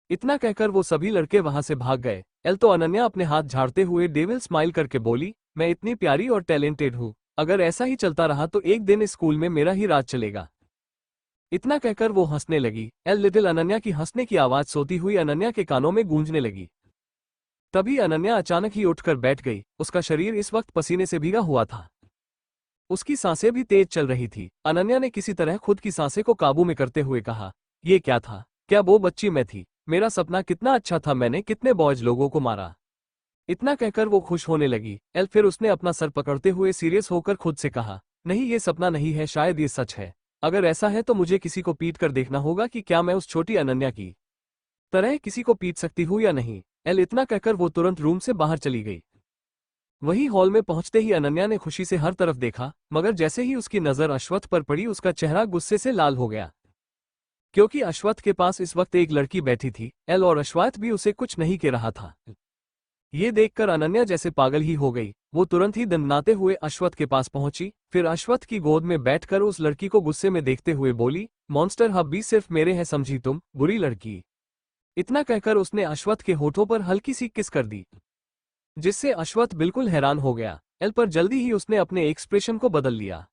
इतना कहकर वो सभी लड़के वहां से भाग गए। तो अनन्या अपने हाथ झाड़ते हुए डेविल स्माइल करके बोली, मैं इतनी प्यारी और टैलेंटेड हूँ, अगर ऐसा ही चलता रहा तो एक दिन इस स्कूल में मेरा ही राज चलेगा। इतना कहकर वो हंसने लगी। लिटिल अनन्या की हंसने की आवाज सोती हुई अनन्या के कानों में गूंजने लगी। तभी अनन्या अचानक ही उठकर बैठ गई, उसका शरीर इस वक्त पसीने से भीगा हुआ था, उसकी सांसें भी तेज चल रही थी। अनन्या ने किसी तरह खुद की सांसें को काबू में करते हुए कहा, ये क्या था? क्या वो बच्ची मैं थी? मेरा सपना कितना अच्छा था, मैंने कितने बॉयज लोगों को मारा। इतना कहकर वो खुश होने लगी। फिर उसने अपना सर पकड़ते हुए सीरियस होकर खुद से कहा, नहीं, ये सपना नहीं है, शायद ये सच है। अगर ऐसा है तो मुझे किसी को पीट कर देखना होगा कि क्या मैं उस छोटी अनन्या की तरह किसी को पीट सकती हूँ या नहीं। इतना कहकर वो तुरंत रूम से बाहर चली गई। वहीं हॉल में पहुंचते ही अनन्या ने खुशी से हर तरफ देखा, मगर जैसे ही उसकी नजर अश्वत्थ पर पड़ी उसका चेहरा गुस्से से लाल हो गया, क्योंकि अश्वत्थ के पास इस वक्त एक लड़की बैठी थी, और अश्वत्थ भी उसे कुछ नहीं कह रहा था। ये देखकर अनन्या जैसे पागल ही हो गई। वो तुरंत ही दंडनाते हुए अश्वत्थ के पास पहुंची, फिर अश्वत्थ की गोद में बैठकर उस लड़की को गुस्से में देखते हुए बोली, मॉन्स्टर हब्बी सिर्फ मेरे हैं, समझी तुम, बुरी लड़की। इतना कहकर उसने अश्वत्थ के होठों पर हल्की सी किस कर दी, जिससे अश्वत्थ बिल्कुल हैरान हो गया। पर जल्दी ही उसने अपने एक्सप्रेशन को बदल लिया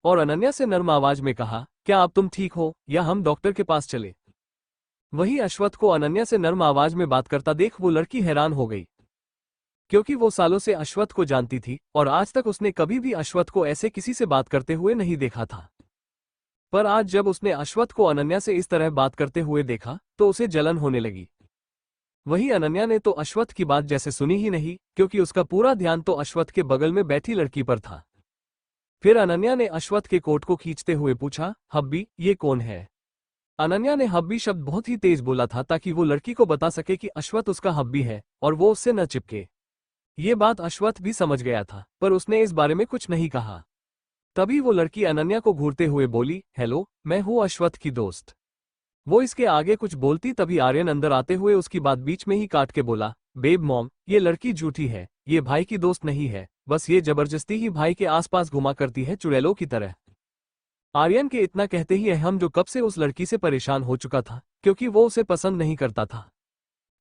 और अनन्या से नर्म आवाज में कहा, क्या अब तुम ठीक हो या हम डॉक्टर के पास चले? वही अश्वत्थ को अनन्या से नर्म आवाज में बात करता देख वो लड़की हैरान हो गई, क्योंकि वो सालों से अश्वत्थ को जानती थी और आज तक उसने कभी भी अश्वत्थ को ऐसे किसी से बात करते हुए नहीं देखा था। पर आज जब उसने अश्वत्थ को अनन्या से इस तरह बात करते हुए देखा तो उसे जलन होने लगी। वहीं अनन्या ने तो अश्वत्थ की बात जैसे सुनी ही नहीं, क्योंकि उसका पूरा ध्यान तो अश्वत्थ के बगल में बैठी लड़की पर था। फिर अनन्या ने अश्वत्थ के कोट को खींचते हुए पूछा, हब्बी, ये कौन है? अनन्या ने हब्बी शब्द बहुत ही तेज बोला था ताकि वो लड़की को बता सके कि अश्वत्थ उसका हब्बी है और वो उससे न चिपके। ये बात अश्वत्थ भी समझ गया था, पर उसने इस बारे में कुछ नहीं कहा। तभी वो लड़की अनन्या को घूरते हुए बोली, हेलो, मैं हूँ अश्वत्थ की दोस्त। वो इसके आगे कुछ बोलती तभी आर्यन अंदर आते हुए उसकी बात बीच में ही काट के बोला, बेब मॉम, ये लड़की झूठी है, ये भाई की दोस्त नहीं है, बस ये जबरदस्ती ही भाई के आसपास घुमा करती है, चुड़ैलों की तरह। आर्यन के इतना कहते ही अहम, जो कब से उस लड़की से परेशान हो चुका था क्योंकि वो उसे पसंद नहीं करता था,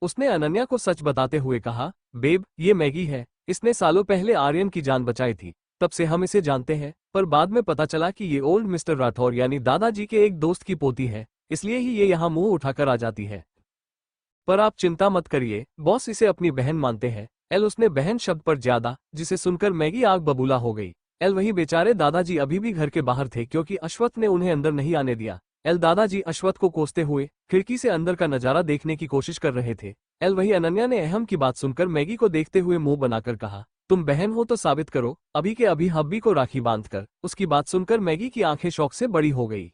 उसने अनन्या को सच बताते हुए कहा, बेब, ये मैगी है, इसने सालों पहले आर्यन की जान बचाई थी, तब से हम इसे जानते हैं, पर बाद में पता चला कि ये ओल्ड मिस्टर राठौर यानी दादाजी के एक दोस्त की पोती है, इसलिए ही ये यहाँ मुंह उठाकर आ जाती है। पर आप चिंता मत करिए, बॉस इसे अपनी बहन मानते हैं। एल उसने बहन शब्द पर ज्यादा, जिसे सुनकर मैगी आग बबूला हो गई। एल वही बेचारे दादाजी अभी भी घर के बाहर थे क्योंकि अश्वत्थ ने उन्हें अंदर नहीं आने दिया। एल दादाजी अश्वत्थ को कोसते हुए खिड़की से अंदर का नजारा देखने की कोशिश कर रहे थे। एल वही अनन्या ने अहम की बात सुनकर मैगी को देखते हुए मुंह बनाकर कहा, तुम बहन हो तो साबित करो, अभी के अभी हब्बी को राखी बांधकर। उसकी बात सुनकर मैगी की आंखें शौक से बड़ी हो गई।